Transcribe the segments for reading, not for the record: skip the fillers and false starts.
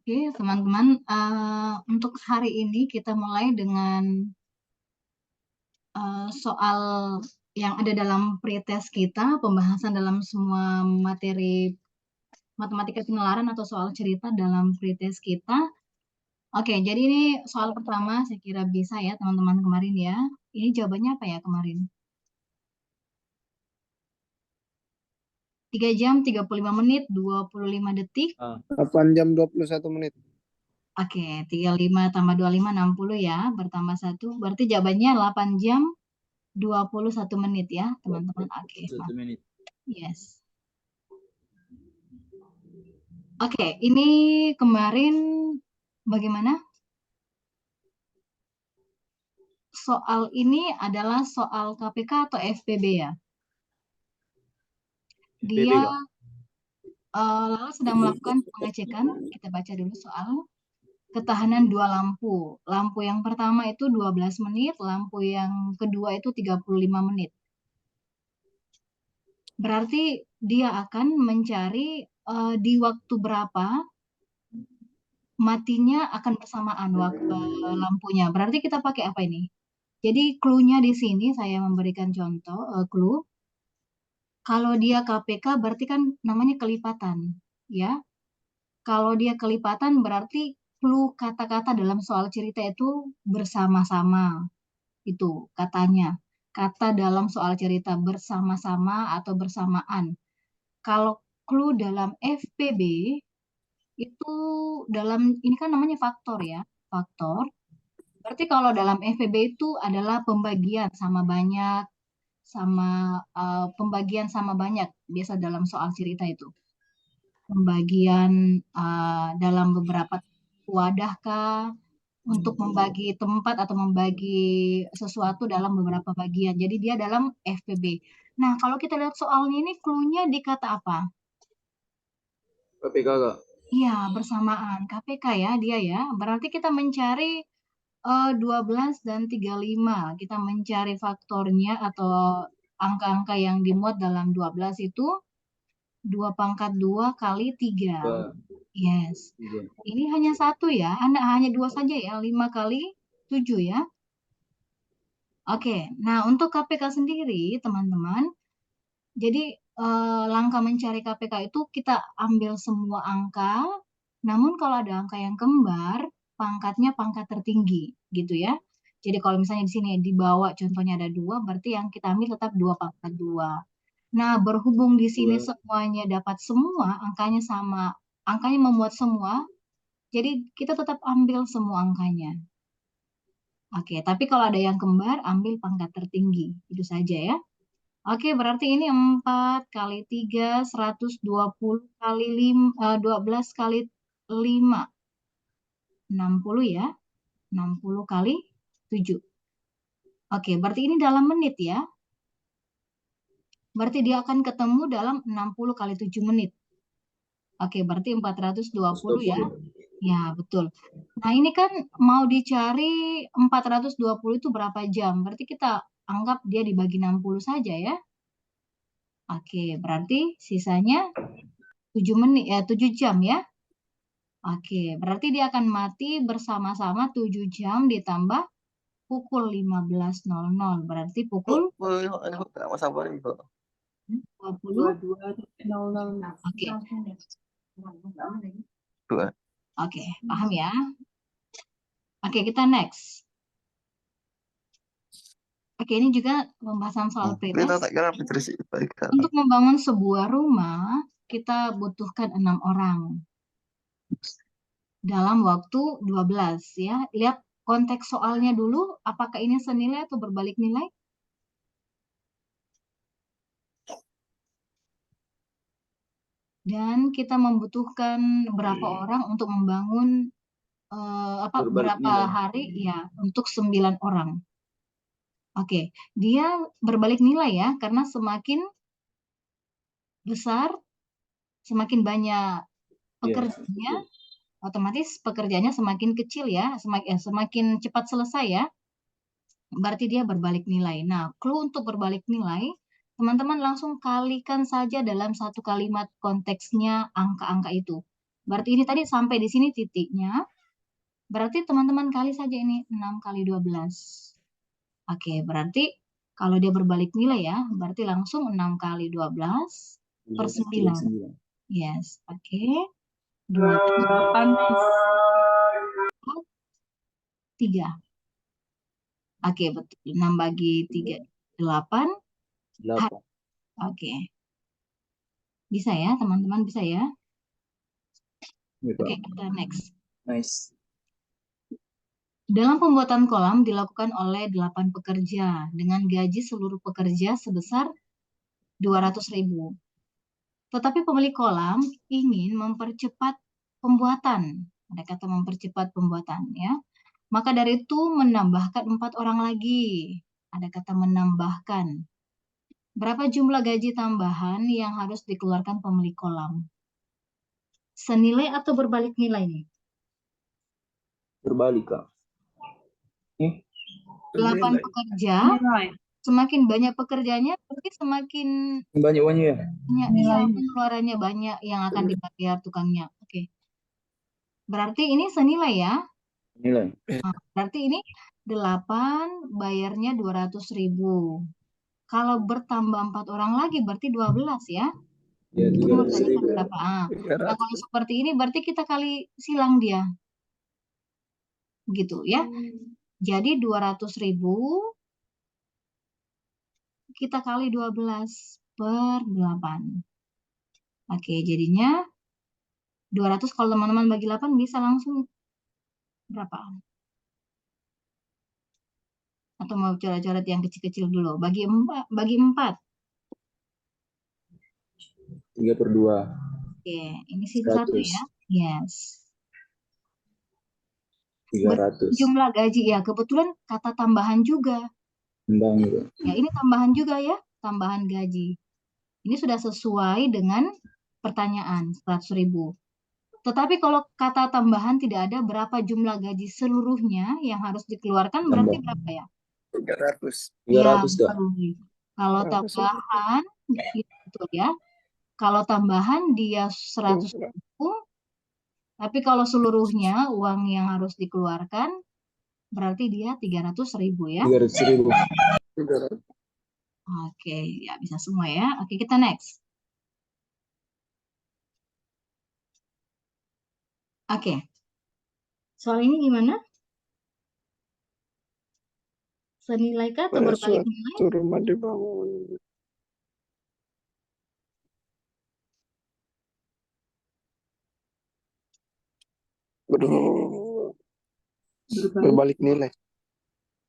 Oke, teman-teman, untuk hari ini kita mulai dengan soal yang ada dalam pretest kita, pembahasan dalam semua materi matematika penalaran atau soal cerita dalam pretest kita. Oke, jadi ini soal pertama, saya kira bisa ya teman-teman kemarin ya. Ini jawabannya apa ya kemarin? 3 jam 35 menit 25 detik. 8 jam 21 menit. Oke, 35 tambah 25 60 ya, bertambah 1. Berarti jawabannya 8 jam 21 menit ya, teman-teman. Oke, 1 menit. yes. Oke, ini kemarin bagaimana? Soal ini adalah soal KPK atau FPB ya? Dia Lala sedang melakukan pengecekan. Kita baca dulu soal ketahanan dua lampu. Lampu yang pertama itu 12 menit, lampu yang kedua itu 35 menit. Berarti dia akan mencari di waktu berapa matinya akan bersamaan lampunya. Berarti kita pakai apa ini? Jadi clue-nya di sini saya memberikan contoh clue. Kalau dia KPK berarti kan namanya kelipatan, ya. Kalau dia kelipatan berarti clue kata-kata dalam soal cerita itu bersama-sama. Itu katanya. Kata dalam soal cerita bersama-sama atau bersamaan. Kalau clue dalam FPB itu dalam ini kan namanya faktor ya, faktor. Berarti kalau dalam FPB itu adalah pembagian sama banyak, sama pembagian sama banyak biasa dalam soal cerita itu. Pembagian dalam beberapa wadah kah, untuk membagi tempat atau membagi sesuatu dalam beberapa bagian. Jadi dia dalam FPB. Nah, kalau kita lihat soalnya ini clue-nya di kata apa? KPK Kak. Iya, bersamaan. KPK ya, dia ya. Berarti kita mencari 12 dan 35. Kita mencari faktornya atau angka-angka yang dimuat dalam 12 itu 2 pangkat 2 kali 3. Yes. Ini hanya satu ya, hanya 2 saja ya, 5 kali 7 ya. Oke, nah untuk KPK sendiri teman-teman, jadi langkah mencari KPK itu kita ambil semua angka, namun kalau ada angka yang kembar, pangkatnya pangkat tertinggi, gitu ya. Jadi kalau misalnya di sini di bawah contohnya ada 2, berarti yang kita ambil tetap 2 pangkat 2. Nah, berhubung di sini semuanya dapat semua, angkanya sama, angkanya memuat semua, jadi kita tetap ambil semua angkanya. Oke, tapi kalau ada yang kembar, ambil pangkat tertinggi. Itu saja ya. Oke, berarti ini 4 kali 3, 120 kali 12 kali 5. 60 ya. 60 kali 7. Oke, berarti ini dalam menit ya. Berarti dia akan ketemu dalam 60 kali 7 menit. Oke, berarti 420 ya. Ya, betul. Nah, ini kan mau dicari 420 itu berapa jam? Berarti kita anggap dia dibagi 60 saja ya. Oke, berarti sisanya 7 menit ya, 7 jam ya. Oke, berarti dia akan mati bersama-sama 7 jam ditambah pukul 15.00. Berarti pukul 20.00. Oke. Oke, paham ya? Oke, kita next. Oke, ini juga pembahasan soal pretest. Untuk membangun sebuah rumah, kita butuhkan 6 orang dalam waktu 12 ya. Lihat konteks soalnya dulu, apakah ini senilai atau berbalik nilai? Dan kita membutuhkan berapa orang untuk membangun berapa hari ya untuk 9 orang. Oke, dia berbalik nilai ya, karena semakin besar, semakin banyak pekerjanya, otomatis pekerjaannya semakin kecil ya, semakin cepat selesai ya. Berarti dia berbalik nilai. Nah, clue untuk berbalik nilai, teman-teman langsung kalikan saja dalam satu kalimat konteksnya angka-angka itu. Berarti ini tadi sampai di sini titiknya. Berarti teman-teman kali saja ini 6 kali 12. Oke, berarti kalau dia berbalik nilai ya, berarti langsung 6 kali 12 per 9. Yes, oke. 28 3. Oke, betul. 6 bagi 3, 8. 8. Oke. Bisa ya, teman-teman, bisa ya. Oke, kita next. Nice. Dalam pembuatan kolam dilakukan oleh 8 pekerja dengan gaji seluruh pekerja sebesar 200.000. Tetapi pemilik kolam ingin mempercepat pembuatan. Ada kata mempercepat pembuatan ya. Maka dari itu menambahkan 4 orang lagi. Ada kata menambahkan. Berapa jumlah gaji tambahan yang harus dikeluarkan pemilik kolam? Senilai atau berbalik nilai nih? Berbalik, Kak. 8 pekerja, semakin banyak pekerjanya, berarti semakin Banyak-banyak ya? banyak, iya, pengeluarannya banyak yang akan dibayar tukangnya. Oke. Berarti ini senilai ya. Nilai. Nah, berarti ini 8 bayarnya 200.000. Kalau bertambah 4 orang lagi berarti 12 ya. Ya, Itu 300.000. menurut berapa? Nah, kalau seperti ini berarti kita kali silang dia. Gitu ya. Jadi 200.000 kita kali 12 per 8. Oke, jadinya 200 kalau teman-teman bagi 8 bisa langsung berapa? Atau mau coret-coret yang kecil-kecil dulu? Bagi 4. 3/2. Oke, ini sisa 1 ya. Yes. 300. Jumlah gaji ya, kebetulan kata tambahan juga. Tambang juga. Ya, ini tambahan juga ya, tambahan gaji. Ini sudah sesuai dengan pertanyaan 100.000. Tetapi kalau kata tambahan tidak ada, berapa jumlah gaji seluruhnya yang harus dikeluarkan, berarti berapa ya? 300. Ya, 300, Kak. betul. Kalau 300. tambahan, itu ya. Kalau tambahan dia 100.000, tapi kalau seluruhnya uang yang harus dikeluarkan, berarti dia 300.000 ya. 300.000. Oke, ya bisa semua ya. Oke, kita next. Oke, soal ini gimana? Senilai kah atau Pada berbalik nilai? suatu rumah dibangun. Berbalik nilai.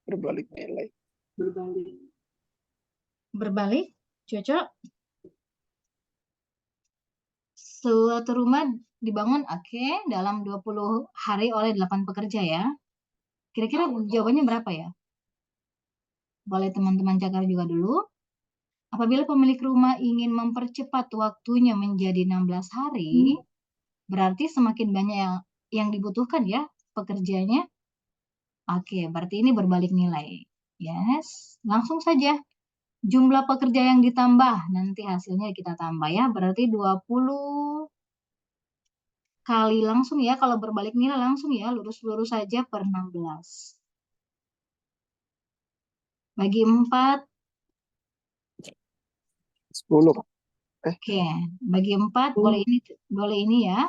Berbalik nilai. Berbalik, cocok. Suatu rumah dibangun, oke, dalam 20 hari oleh 8 pekerja ya. Kira-kira jawabannya berapa ya? Boleh teman-teman cakar juga dulu. Apabila pemilik rumah ingin mempercepat waktunya menjadi 16 hari, berarti semakin banyak yang dibutuhkan ya pekerjanya. Oke, berarti ini berbalik nilai. Yes, langsung saja. Jumlah pekerja yang ditambah, nanti hasilnya kita tambah ya. Berarti 20 kali langsung ya. Kalau berbalik nilai langsung ya, lurus-lurus saja per 16. Bagi 4. 10. Oke, bagi 4 boleh ini ya.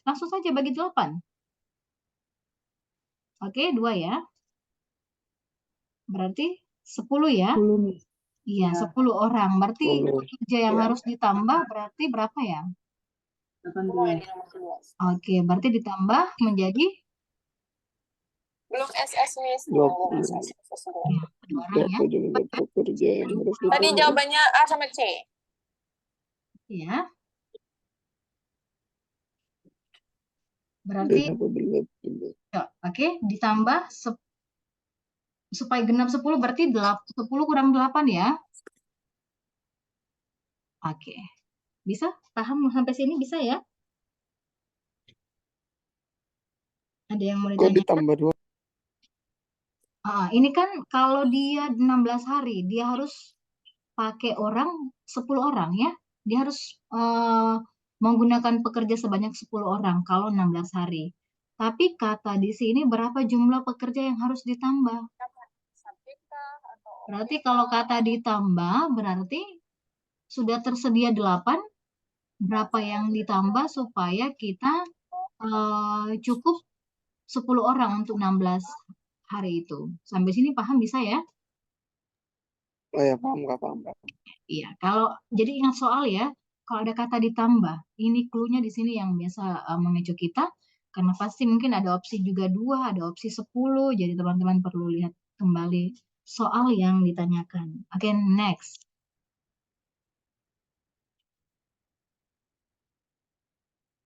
Langsung saja bagi 8. Oke, 2 ya. Berarti 10 ya. Iya, 10 orang. Berarti pekerja yang harus ditambah berarti berapa ya? 18. Oke, berarti ditambah menjadi Belum SS Miss. 20. ya, 2 orang ya. Berapa jumlah pekerja yang harus Tadi ditambah? jawabannya A sama C. Ya. Berarti oke, ditambah supaya genap 10 berarti 10 kurang 8 ya. Oke. Bisa? Paham sampai sini bisa ya? Ada yang mau Kok ditanyakan? ditambah 2? Ini kan kalau dia 16 hari, dia harus pakai orang 10 orang ya. Dia harus menggunakan pekerja sebanyak 10 orang kalau 16 hari. Tapi kata di sini berapa jumlah pekerja yang harus ditambah? Berarti kalau kata ditambah berarti sudah tersedia 8, berapa yang ditambah supaya kita cukup 10 orang untuk 16 hari itu. Sampai sini paham bisa ya? Oh ya, paham Kak, paham Kak. Iya, kalau jadi ingat soal ya, kalau ada kata ditambah, ini clue-nya di sini yang biasa mengecoh kita, karena pasti mungkin ada opsi juga 2, ada opsi 10, jadi teman-teman perlu lihat kembali soal yang ditanyakan. Oke, next.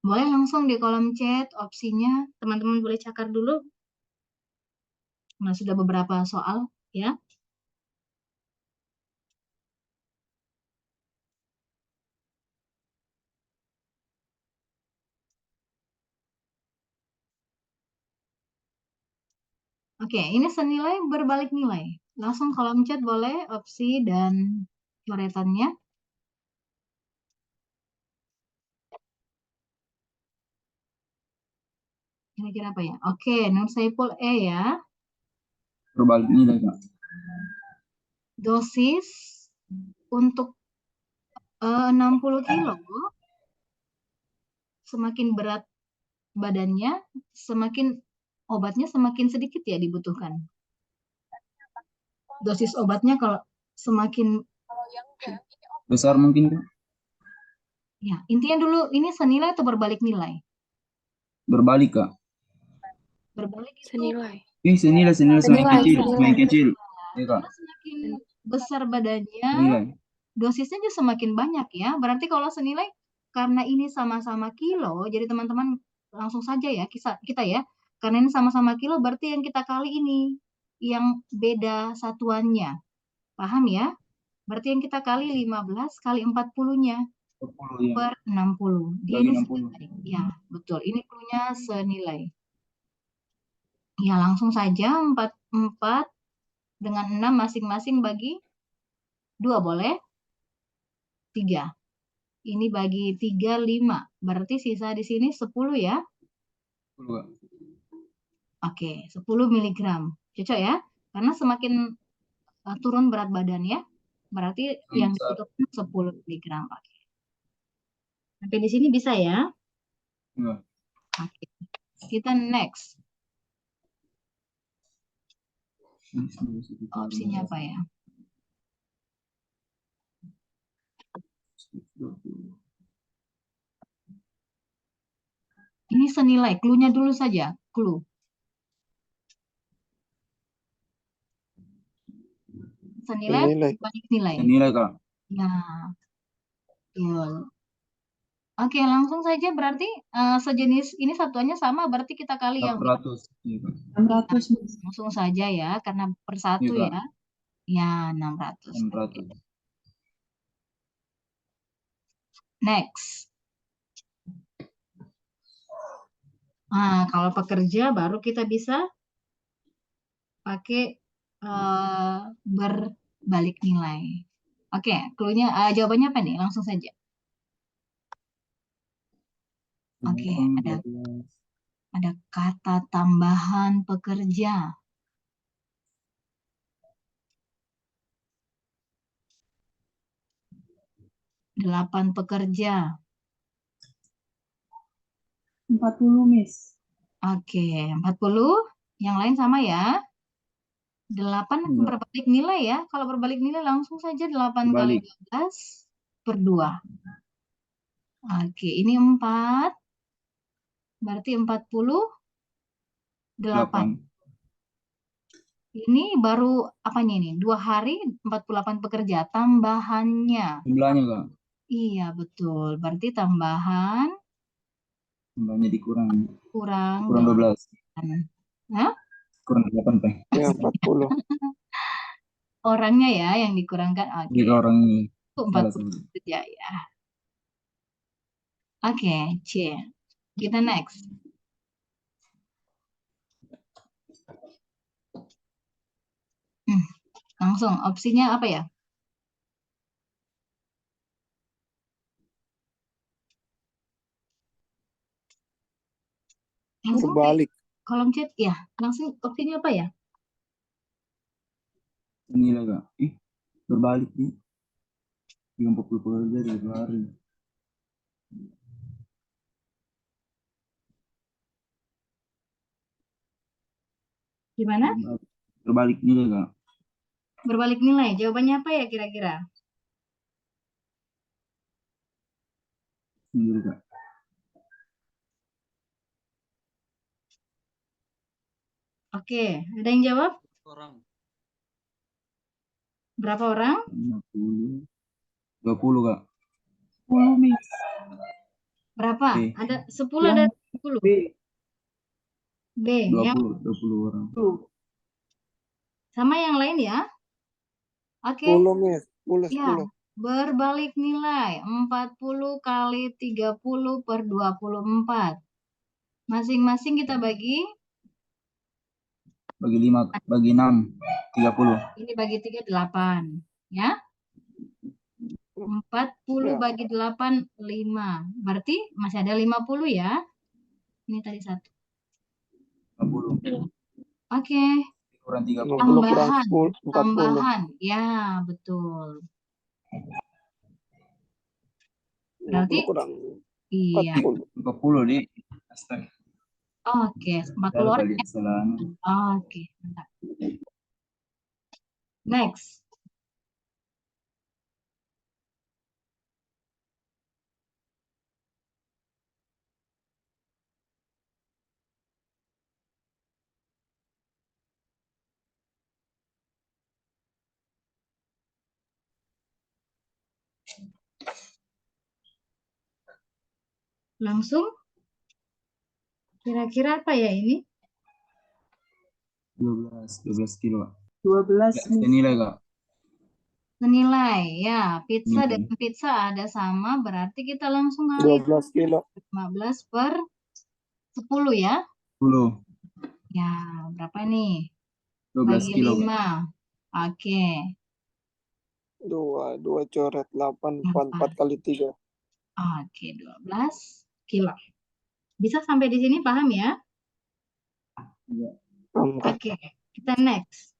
Boleh langsung di kolom chat opsinya, teman-teman boleh cakar dulu. Nah, sudah beberapa soal ya. Oke, ini senilai berbalik nilai. Langsung kolom chat boleh opsi dan coretannya. Kira-kira apa ya? Oke, Nur Saipul E ya. Berbalik nilai, Kak. Dosis untuk 60 kilo, semakin berat badannya, semakin obatnya semakin sedikit ya dibutuhkan. Dosis obatnya kalau semakin Besar mungkin, Kak. ya, intinya dulu ini senilai atau berbalik nilai? Berbalik, Kak. Berbalik itu Senilai. Senilai semakin Senilai, kecil, senilai. semakin kecil. Iya, Kak. karena semakin besar badannya, Senilai. dosisnya juga semakin banyak ya. Berarti kalau senilai karena ini sama-sama kilo, jadi teman-teman langsung saja ya kita ya. Karena ini sama-sama kilo, berarti yang kita kali ini yang beda satuannya. Paham ya? Berarti yang kita kali 15 kali 40-nya 40, ya. per 60. Dia Bagi ini 60. senilai. Ya, betul. Ini cluenya senilai. Ya, langsung saja 4 dengan 6 masing-masing bagi 2 boleh? 3. Ini bagi 3, 5. Berarti sisa di sini 10 ya? 10, Kak. Oke, 10 miligram. Cocok ya? Karena semakin turun berat badan ya. Berarti yang Besar. dibutuhkan 10 miligram. Oke. Sampai di sini bisa ya? Iya. Oke. Kita next. Opsinya apa ya? Ini senilai. Clue-nya dulu saja. Clue. Senilai Senilai. balik nilai. Senilai, Kak. Ya, betul. Oke, langsung saja berarti sejenis ini satuannya sama, berarti kita kali yang 800. Iya, Kak. 600. langsung saja ya, karena per satu Iya, Kak. ya. Ya, 600. 600. Next. Nah, kalau pekerja baru kita bisa pakai berbalik nilai. Oke, clue-nya jawabannya apa nih? Langsung saja. Oke, ada kata tambahan pekerja. Delapan pekerja. 40, Miss. Oke, 40. Yang lain sama ya. 8 Iya. berbalik nilai ya. Kalau berbalik nilai langsung saja 8 kali Berbalik. 12 per 2. Oke, ini 4. Berarti 48. 8. Ini baru apanya ini? 2 hari 48 pekerja. Tambahannya. Jumlahnya, Kak. Iya, betul. Berarti tambahan Jumlahnya dikurang. kurang Kurang 12. 8. Hah? Kurang 8, Pak. Ya, 40. Orangnya ya yang dikurangkan. Oke. Jika orang ini Itu salah 40 satu. pekerja ya. Oke, C. Kita next. Langsung opsinya apa ya? Langsung Berbalik. kolom chat ya. Langsung opsinya apa ya? Nilai kak. Berbalik nih. 40 pekerja di hari. Gimana? Berbalik nilai kak. Berbalik nilai. Jawabannya apa ya kira-kira? Sendiri kak. Oke, ada yang jawab? Orang. Berapa orang? 50. 20 kak. 10 Miss. Berapa? B. Ada 10 Yang ada 10. B. B. Yang 20 orang. sama yang lain ya. Oke. 10 Miss. 10, Ya, 10. berbalik nilai 40 kali 30 per 24. Masing-masing kita bagi. Bagi 5, bagi 6, 30. Ini bagi 3, 8. Ya. 40 Ya. bagi 8, 5. Berarti masih ada 50 ya. Ini tadi 1. 50. Oke. Kurang 30. 50 kurang Tambahan. 10, 40. Tambahan. Ya, betul. Berarti 50 kurang iya. 40. 40 di. Astaga. Oke, 40 orang. Kali kesalahan. Oke, mantap. Next. Langsung. Kira-kira apa ya ini? 12 kilo. 12 Ya, Miss. senilai kak. Senilai ya, pizza Nilai. dan pizza ada sama, berarti kita langsung kali 12 kilo. 15 per 10 ya. 10. Ya, berapa nih? 12 Bagi kilo. 5. Oke. 2 coret 8, 4 kali 3. Oke, 12 kilo. Bisa sampai di sini paham ya? Iya. Oke, kita next.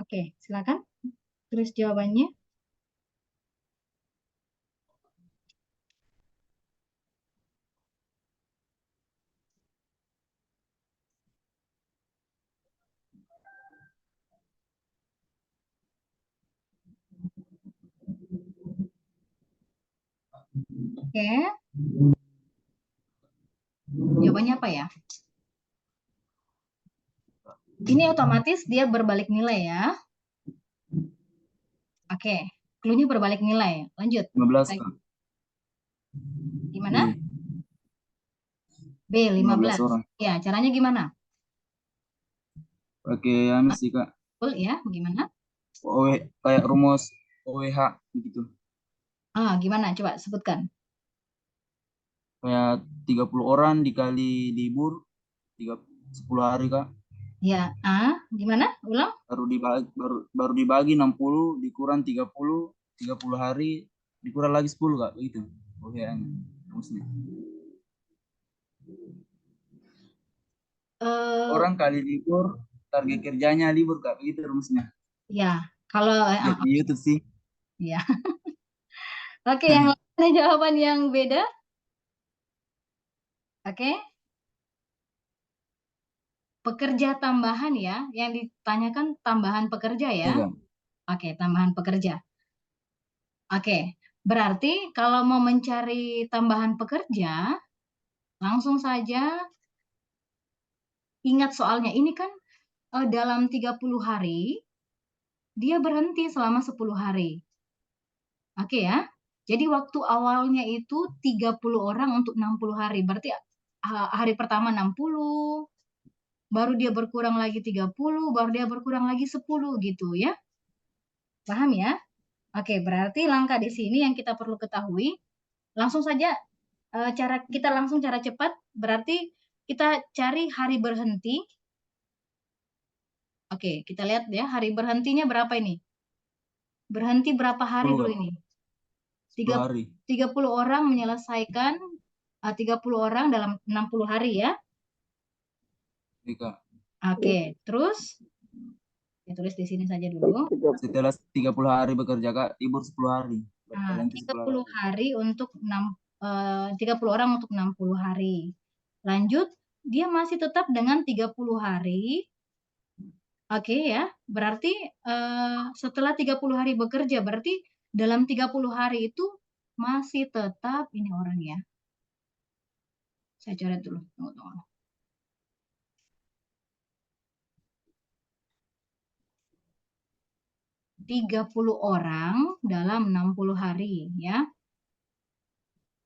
Oke, silakan tulis jawabannya. Oke. Jawabannya apa ya? Ini otomatis dia berbalik nilai ya. Oke, clue-nya berbalik nilai. Lanjut. 15 kak. Gimana? B, 15 15. orang. Ya, caranya gimana? Pakai anu sih kak. Betul ya, gimana? Kayak rumus OWH gitu. Gimana? Coba sebutkan. Kayak 30 orang dikali libur 10 hari kak. Ya, gimana? Ulang? Baru dibagi 60 dikurang 30 hari dikurang lagi 10 kak begitu. OWH-nya rumusnya. Orang kali libur target kerjanya libur kak begitu rumusnya. Ya, kalau Lihat di YouTube sih. ya. Oke, yang lain ada jawaban yang beda? Oke. Pekerja tambahan ya, yang ditanyakan tambahan pekerja ya. Iya. Oke, tambahan pekerja. Oke, berarti kalau mau mencari tambahan pekerja, langsung saja ingat soalnya ini kan dalam 30 hari, dia berhenti selama 10 hari. Oke ya, jadi waktu awalnya itu 30 orang untuk 60 hari. Berarti hari pertama 60, baru dia berkurang lagi 30, baru dia berkurang lagi 10 gitu ya. Paham ya? Oke, berarti langkah di sini yang kita perlu ketahui, langsung saja cara cepat, berarti kita cari hari berhenti. Oke, kita lihat ya, hari berhentinya berapa ini? Berhenti berapa hari 10 dulu Kak. ini? 10 hari. 30 orang menyelesaikan 30 orang dalam 60 hari ya. Iya, Kak. Oke, terus ditulis di sini saja dulu. Setelah 30 hari bekerja Kak, libur 10 hari. Nah, Berhenti 10 30 hari. hari untuk 30 orang untuk 60 hari. Lanjut, dia masih tetap dengan 30 hari. Oke ya, berarti setelah 30 hari bekerja, berarti dalam 30 hari itu masih tetap ini orang ya. Saya coret dulu, tunggu. 30 orang dalam 60 hari ya.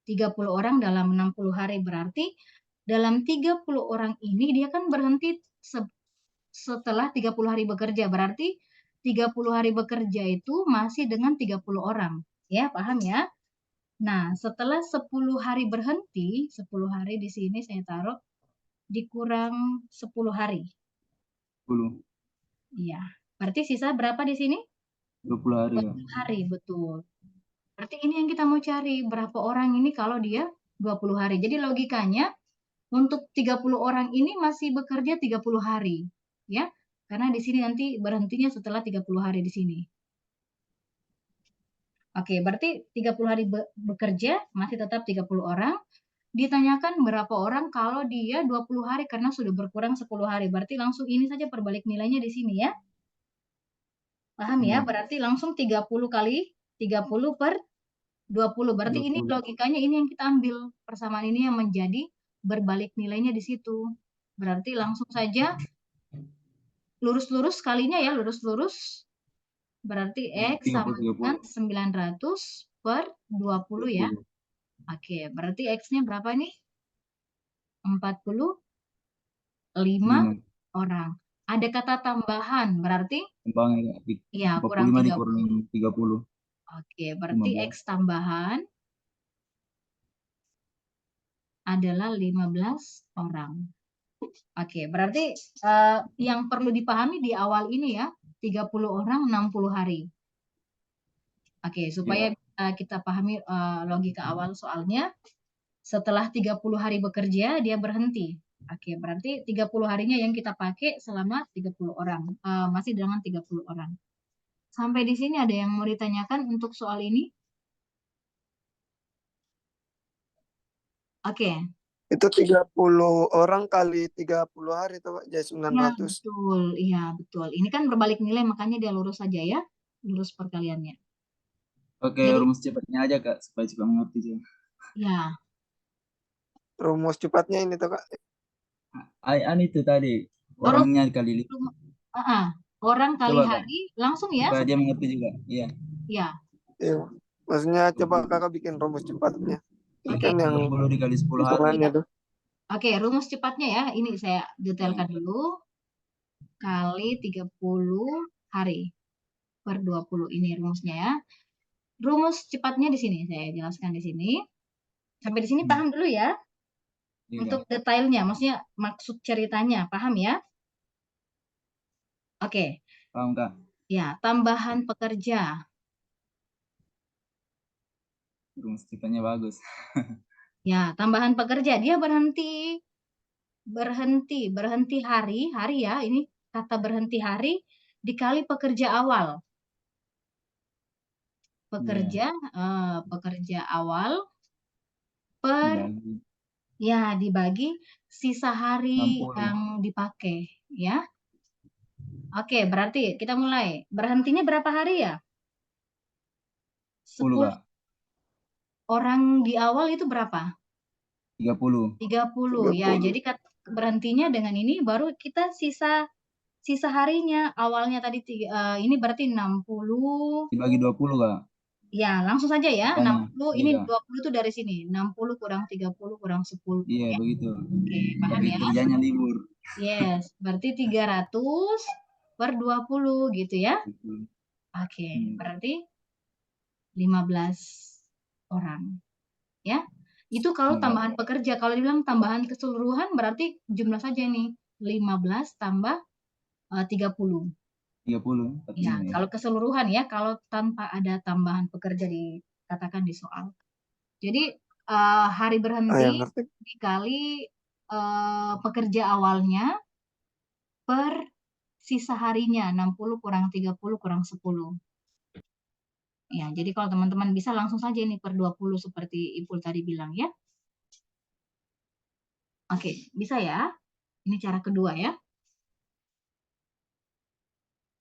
30 orang dalam 60 hari berarti dalam 30 orang ini dia kan berhenti setelah 30 hari bekerja. Berarti 30 hari bekerja itu masih dengan 30 orang. Ya, paham ya? Nah, setelah 10 hari berhenti, 10 hari di sini saya taruh dikurang 10 hari. 10. Iya. Berarti sisa berapa di sini? 20 hari. 20 hari, betul. Berarti ini yang kita mau cari, berapa orang ini kalau dia 20 hari. Jadi logikanya untuk 30 orang ini masih bekerja 30 hari, ya. Karena di sini nanti berhentinya setelah 30 hari di sini. Oke, berarti 30 hari bekerja masih tetap 30 orang. Ditanyakan berapa orang kalau dia 20 hari karena sudah berkurang 10 hari. Berarti langsung ini saja perbalik nilainya di sini ya. Paham ya? Berarti langsung 30 kali 30 per 20. Berarti 20. ini logikanya ini yang kita ambil. Persamaan ini yang menjadi berbalik nilainya di situ. Berarti langsung saja lurus-lurus kalinya ya, lurus-lurus. Berarti X sama dengan 900 per 20 ya. Oke, berarti X-nya berapa nih? 45 orang. Ada kata tambahan, berarti? Tambahnya Ya, 45 kurang 30. dikurang 30. Oke, berarti 15. X tambahan adalah 15 orang. Oke, berarti yang perlu dipahami di awal ini ya, 30 orang 60 hari. Oke, supaya kita pahami logika awal soalnya, setelah 30 hari bekerja, dia berhenti. Oke, berarti 30 harinya yang kita pakai selama 30 orang. Masih dengan 30 orang. Sampai di sini ada yang mau ditanyakan untuk soal ini? Oke. Itu 30 orang kali 30 hari tuh, Pak. Jadi 900. Betul. Iya, betul. Ini kan berbalik nilai, makanya dia lurus saja ya. Lurus perkaliannya. Oke, Jadi, rumus cepatnya aja Kak, supaya juga mengerti juga. ya. Rumus cepatnya ini tuh, Kak. An itu tadi, orangnya kali Orang kali Coba, Kak. hari, langsung ya. Supaya dia mengerti juga. Iya. Ya. Iya. Maksudnya coba Kakak bikin rumus cepatnya. Ini Oke. kan yang 30 dikali 10 hari. hitungannya tuh. Oke, rumus cepatnya ya. Ini saya detailkan dulu. Kali 30 hari per 20. Ini rumusnya ya. Rumus cepatnya di sini. Saya jelaskan di sini. Sampai di sini paham dulu ya. Iya, Untuk detailnya, maksudnya maksud ceritanya. Paham ya? Oke. paham Kak? Ya, tambahan pekerja. Rumus cepatnya bagus. Ya, tambahan pekerja. Dia berhenti hari ya. Ini kata berhenti hari dikali pekerja awal. Pekerja awal per dibagi sisa hari 60. yang dipakai ya. Oke, berarti kita mulai. Berhentinya berapa hari ya? 10 Kak. Orang di awal itu berapa? 30. 30 ya. Jadi berhentinya dengan ini baru kita sisa harinya. Awalnya tadi ini berarti 60 dibagi 20 Kak. ya, langsung saja ya. Makanya, 60 ini 20 itu dari sini. 60 kurang 30 kurang 10 iya, ya. begitu. Oke, paham Tapi ya? kerjanya libur. Yes, berarti 300 per 20 gitu ya. Oke, berarti 15 orang. Ya. Itu kalau Enggak. tambahan pekerja. Kalau dibilang tambahan keseluruhan berarti jumlah saja nih. 15 tambah 30. 30. Ya, Katanya. kalau keseluruhan ya, kalau tanpa ada tambahan pekerja dikatakan di soal. Jadi hari Oh, berhenti yang ngerti. dikali pekerja awalnya per sisa harinya 60 kurang 30 kurang 10. Ya, jadi kalau teman-teman bisa langsung saja ini per 20 seperti Ipul tadi bilang ya. Oke, bisa ya. Ini cara kedua ya.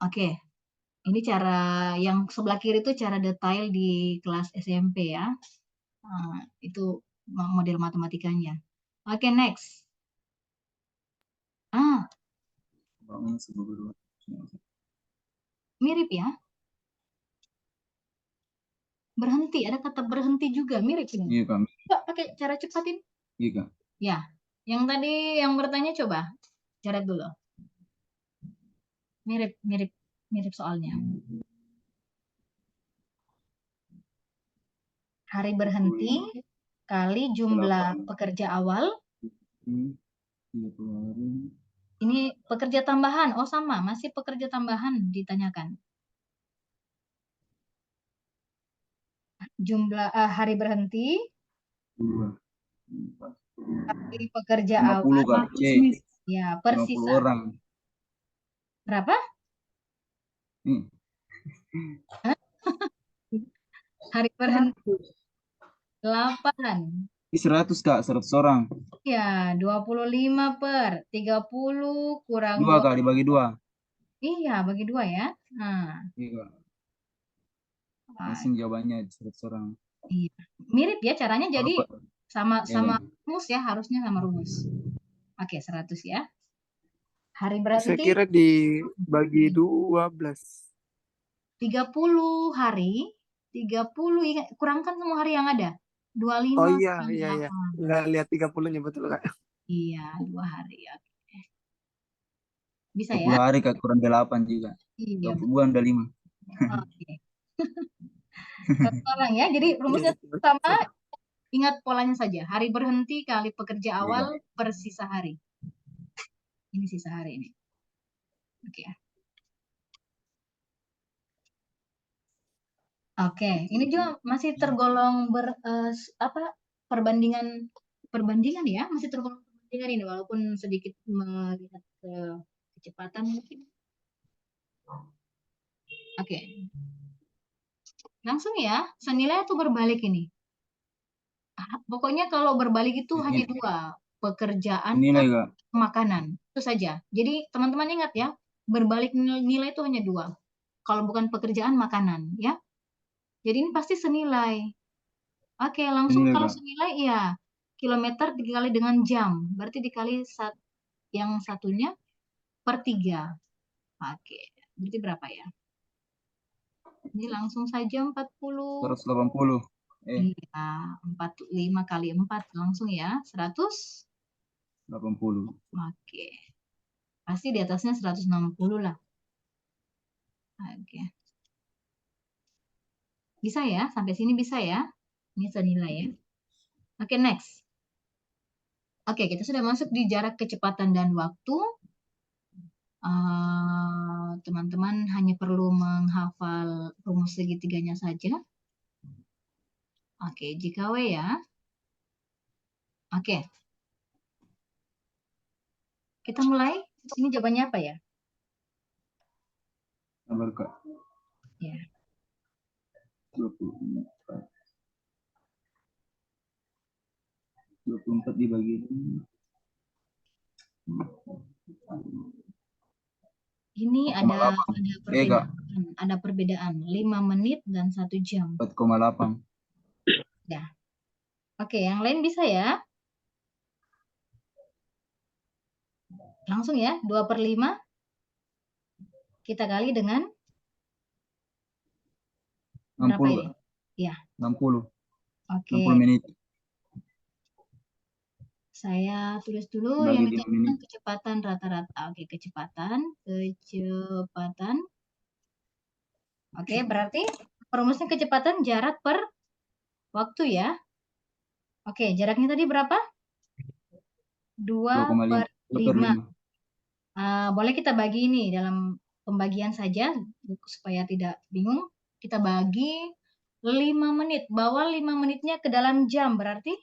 Oke, ini cara yang sebelah kiri itu cara detail di kelas SMP ya. Itu model matematikanya. Oke, next. Bangun sebelum Mirip ya. Berhenti, ada kata berhenti juga, mirip ini. Iya Kak. Coba pakai cara cepatin. Iya Kak. Ya, yang tadi yang bertanya coba coret dulu. Mirip soalnya. Hari berhenti kali jumlah pekerja awal. 30 hari. Ini pekerja tambahan. Oh sama, masih pekerja tambahan ditanyakan. Jumlah hari berhenti 2, 4, kali pekerja 50 awal. Kak. C. Ya, 50 persisa. orang. Berapa? Hari berhenti 8. 100 Kak, 100 orang. Ya, 25 per 30 kurang 2 Kak, dibagi 2. Iya, bagi 2 ya. Nah, Iya Kak. Langsung jawabannya 100 orang. iya. Mirip ya caranya, jadi sama Iya. rumus ya, harusnya sama rumus. Oke, 100 ya. Hari Saya berhenti kira dibagi 12. 30 hari, 30 ingat kurangkan semua hari yang ada. 25 Oh iya, kurang iya. 8. Nggak lihat 30-nya betul Kak. Iya, 2 hari ya. Bisa 20 ya? hari Kak, kurang 8 juga. Iya, 20 bulan udah 5. oke. Sekarang ya, jadi rumusnya Iya, sama, ingat polanya saja. Hari berhenti kali pekerja awal Iya. per sisa hari. Ini sisa hari ini. Oke. Oke, ini juga masih tergolong perbandingan ya, masih tergolong perbandingan ini walaupun sedikit melihat ke kecepatan mungkin. Oke. Langsung ya, senilai atau berbalik ini. Pokoknya kalau berbalik itu hanya 2, pekerjaan Nilai ke Kak. makanan. Itu saja. Jadi teman-teman ingat ya, berbalik nilai itu hanya 2. Kalau bukan pekerjaan, makanan ya. Jadi ini pasti senilai. Oke, langsung Senilai, kalau Kak. senilai ya kilometer dikali dengan jam. Berarti dikali yang satunya per 3. Oke, berarti berapa ya? Ini langsung saja 40. 180. Iya, 45 kali 4 langsung ya, 100. 80. Oke. Pasti di atasnya 160 lah. Oke. Bisa ya, sampai sini bisa ya. Ini senilai ya. Oke, next. Oke, kita sudah masuk di jarak kecepatan dan waktu. Teman-teman hanya perlu menghafal rumus segitiganya saja. Oke, JKW ya. Oke. Kita mulai. Ini jawabannya apa ya? Sabar, Kak. Ya. 24. 24 dibagi 2. Ini ada perbedaan. Kak. Ada perbedaan 5 menit dan 1 jam. 4,8. Ya. Oke, yang lain bisa ya? Langsung ya, 2/5 kita kali dengan 60, berapa ini? Ya. 60. Oke. 60 menit. Saya tulis dulu Bagi yang 5 ditanyakan menit. kecepatan rata-rata. Oke, kecepatan. Oke, berarti perumusnya kecepatan jarak per waktu ya. Oke, jaraknya tadi berapa? 2 2,5. per 2 per 5. 5. Boleh kita bagi ini dalam pembagian saja supaya tidak bingung. Kita bagi 5 menit. Bawa 5 menitnya ke dalam jam berarti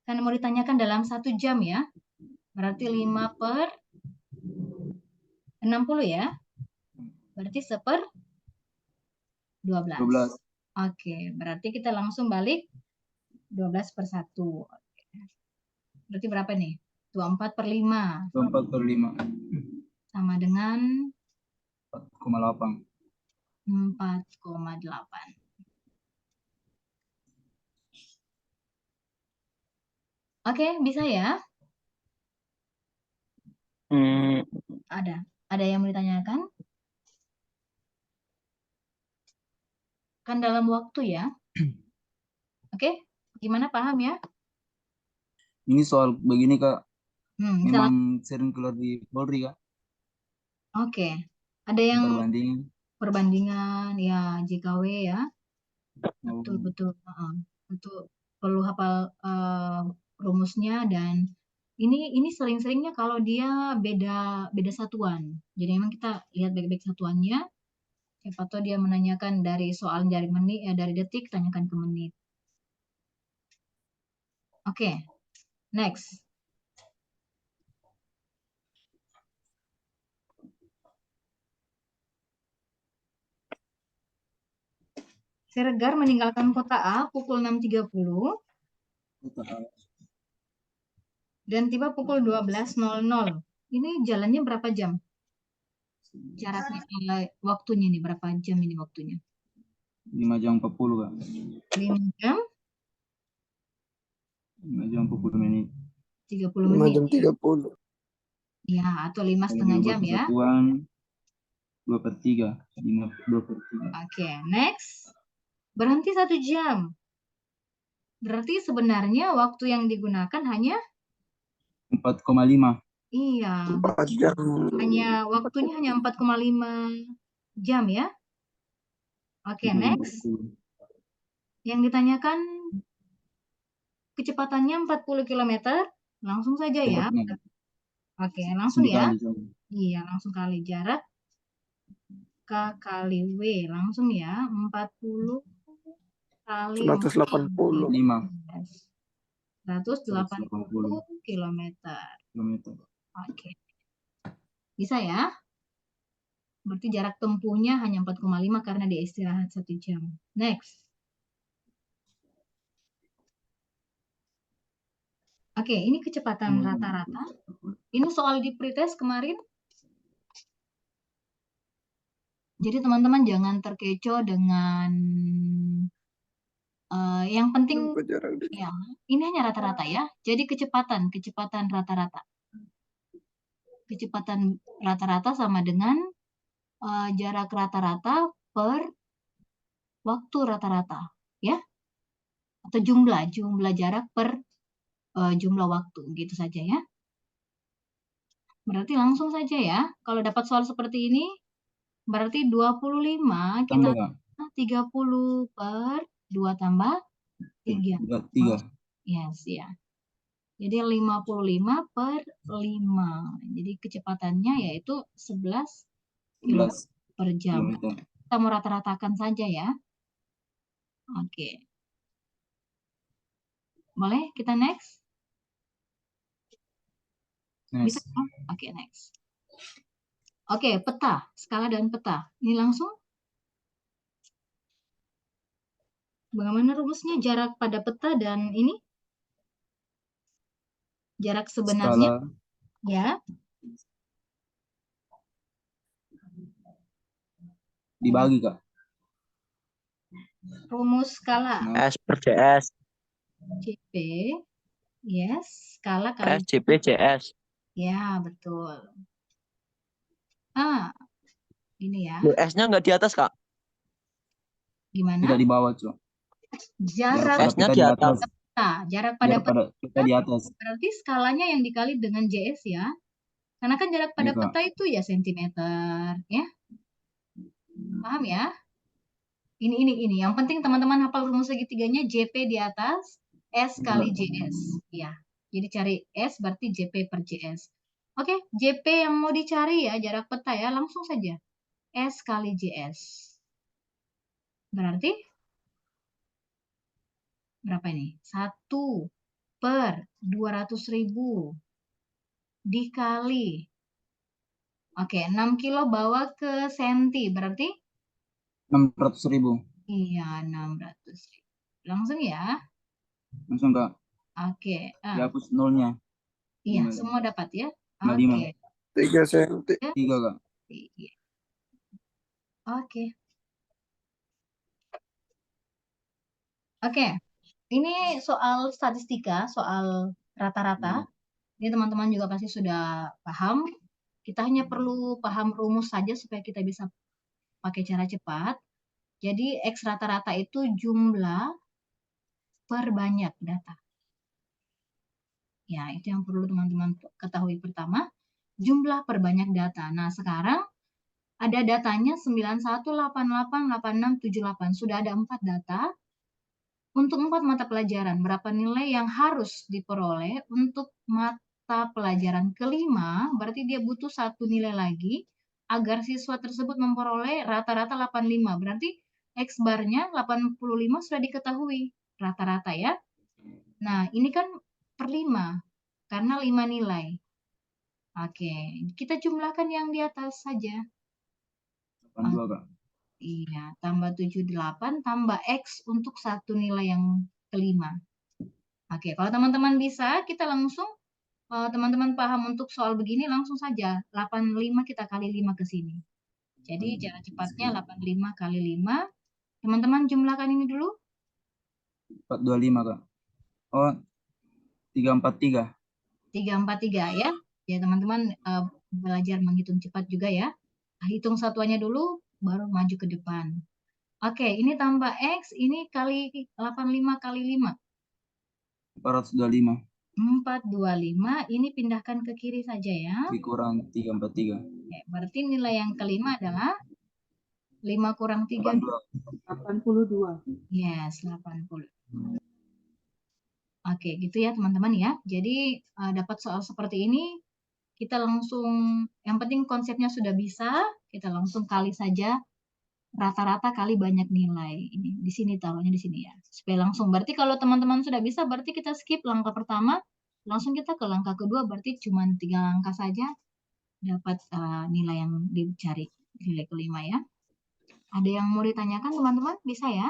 kan mau ditanyakan dalam 1 jam ya. Berarti 5 per 60 ya. Berarti 1/12. 12. Oke, berarti kita langsung balik 12 per 1. Berarti berapa nih? 24 per 5. 24 per 5. Sama dengan 4,8. 4,8. Oke, bisa ya? Ada yang mau ditanyakan? Kan dalam waktu ya. Oke, gimana, paham ya? Ini soal begini Kak, Misalnya, memang sering keluar di Polri Kak, oke. Ada yang perbandingan. perbandingan ya JKW ya. Betul, Oh, betul. Betul. Perlu hafal rumusnya dan ini sering-seringnya kalau dia beda satuan. Jadi memang kita lihat baik-baik satuannya. Siapa tahu dia menanyakan dari soal dari menit dari detik tanyakan ke menit. Oke. Next. Siregar meninggalkan kota A pukul 6.30 dan tiba pukul 12.00. Ini jalannya berapa jam? Jaraknya, waktunya nih berapa jam ini waktunya? 5 jam 40 Kak. 5 jam 5 jam 40 menit. 30 5 menit. jam 30. Ya, atau 5,5 Kalau jam diubah ya. kesatuan 2/3. 2/3. Oke, next. Berhenti 1 jam. Berarti sebenarnya waktu yang digunakan hanya 4,5. iya, 4 jam. waktunya hanya 4,5 jam ya. Oke, next. Yang ditanyakan kecepatannya 40 km. Langsung saja ya. Cepatnya. Oke, langsung ya. Dikali saja. Iya, langsung kali jarak K kali W. Langsung ya. 40 kali 180. 5 180 km. Oke. Bisa ya? Berarti jarak tempuhnya hanya 4,5 karena dia istirahat 1 jam. Next. Oke, ini kecepatan rata-rata. Ini soal di pretest kemarin. Jadi teman-teman jangan terkecoh dengan yang penting ya, ini hanya rata-rata ya. Jadi kecepatan rata-rata. Kecepatan rata-rata sama dengan jarak rata-rata per waktu rata-rata, ya. Atau jumlah jarak per jumlah waktu, gitu saja ya. Berarti langsung saja ya. Kalau dapat soal seperti ini, berarti 25 kita 30 per 2 tambah 3. 3. Yes, ya. Jadi 55 per 5. Jadi kecepatannya yaitu 11 km per jam. Kita mau rata-ratakan saja ya. Oke. Boleh kita next? Bisa? Oke, next. Oke, peta. Skala dan peta. Ini langsung. Bagaimana rumusnya jarak pada peta dan ini? Jarak sebenarnya. Skala. Ya. Dibagi Kak. Rumus skala. S per CS. CP. Yes. Skala kali. S, CP, CS. Ya, betul. Ini ya. S-nya nggak di atas, Kak? Gimana? Tidak di bawah, Cok. Jarak S-nya di atas. Jarak pada peta di atas. Berarti skalanya yang dikali dengan JS ya. Karena kan jarak pada peta itu ya sentimeter, ya. Paham ya? Ini. Yang penting teman-teman hafal rumus segitiganya, JP di atas, S kali JS. Ya, jadi cari S berarti JP per JS. Oke, JP yang mau dicari ya, jarak peta ya, langsung saja. S kali JS. Berarti berapa ini? 1 per 200.000 dikali. Oke, 6 kilo bawa ke senti. Berarti? 600.000. Iya, 600.000. Langsung ya. Langsung Kak. Oke. Dihapus nolnya. Iya, Gimana? semua dapat ya. 55. Oke. 3 senti. 3 Kak. Iya. Oke. Oke. Ini soal statistika, soal rata-rata. Ini teman-teman juga pasti sudah paham. Kita hanya perlu paham rumus saja supaya kita bisa pakai cara cepat. Jadi X rata-rata itu jumlah per banyak data. Ya, itu yang perlu teman-teman ketahui pertama. Jumlah per banyak data. Nah, sekarang ada datanya 91888678. Sudah ada 4 data. Untuk 4 mata pelajaran, berapa nilai yang harus diperoleh untuk mata pelajaran kelima, berarti dia butuh 1 nilai lagi agar siswa tersebut memperoleh rata-rata 85. Berarti X barnya 85 sudah diketahui rata-rata ya. Nah, ini kan per 5 karena 5 nilai. Oke, kita jumlahkan yang di atas saja. 82 Kak. Iya, tambah 78 tambah X untuk 1 nilai yang kelima. Oke, kalau teman-teman bisa, kita langsung, teman-teman paham untuk soal begini, langsung saja 85 kita kali 5 ke sini. Jadi cara cepatnya 85 kali 5. Teman-teman jumlahkan ini dulu. 425 Kak. Oh, 343. 343 ya. Ya teman-teman belajar menghitung cepat juga ya. Hitung satuannya dulu, baru maju ke depan. Oke, ini tambah X, ini kali 85 kali 5. 425. 425, ini pindahkan ke kiri saja ya. Dikurang 343. Oke, berarti nilai yang kelima adalah 5 kurang 3. 82. Yes, 80. Oke, gitu ya teman-teman ya. Jadi dapat soal seperti ini, kita langsung, yang penting konsepnya sudah bisa, kita langsung kali saja rata-rata kali banyak nilai. Ini di sini taruhnya di sini ya. Supaya langsung. Berarti kalau teman-teman sudah bisa, berarti kita skip langkah pertama, langsung kita ke langkah kedua, berarti cuma 3 langkah saja dapat nilai yang dicari, nilai kelima ya. Ada yang mau ditanyakan teman-teman? Bisa ya?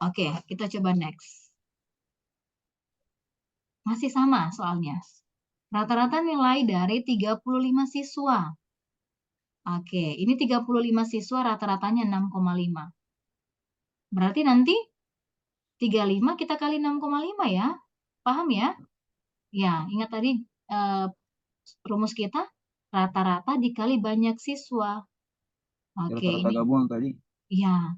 Oke, kita coba next. Masih sama soalnya. Rata-rata nilai dari 35 siswa. Oke, ini 35 siswa rata-ratanya 6,5. Berarti nanti 35 kita kali 6,5 ya. Paham ya? Ya, ingat tadi rumus kita rata-rata dikali banyak siswa. Oke, Rata-rata ini gabungan tadi. ya.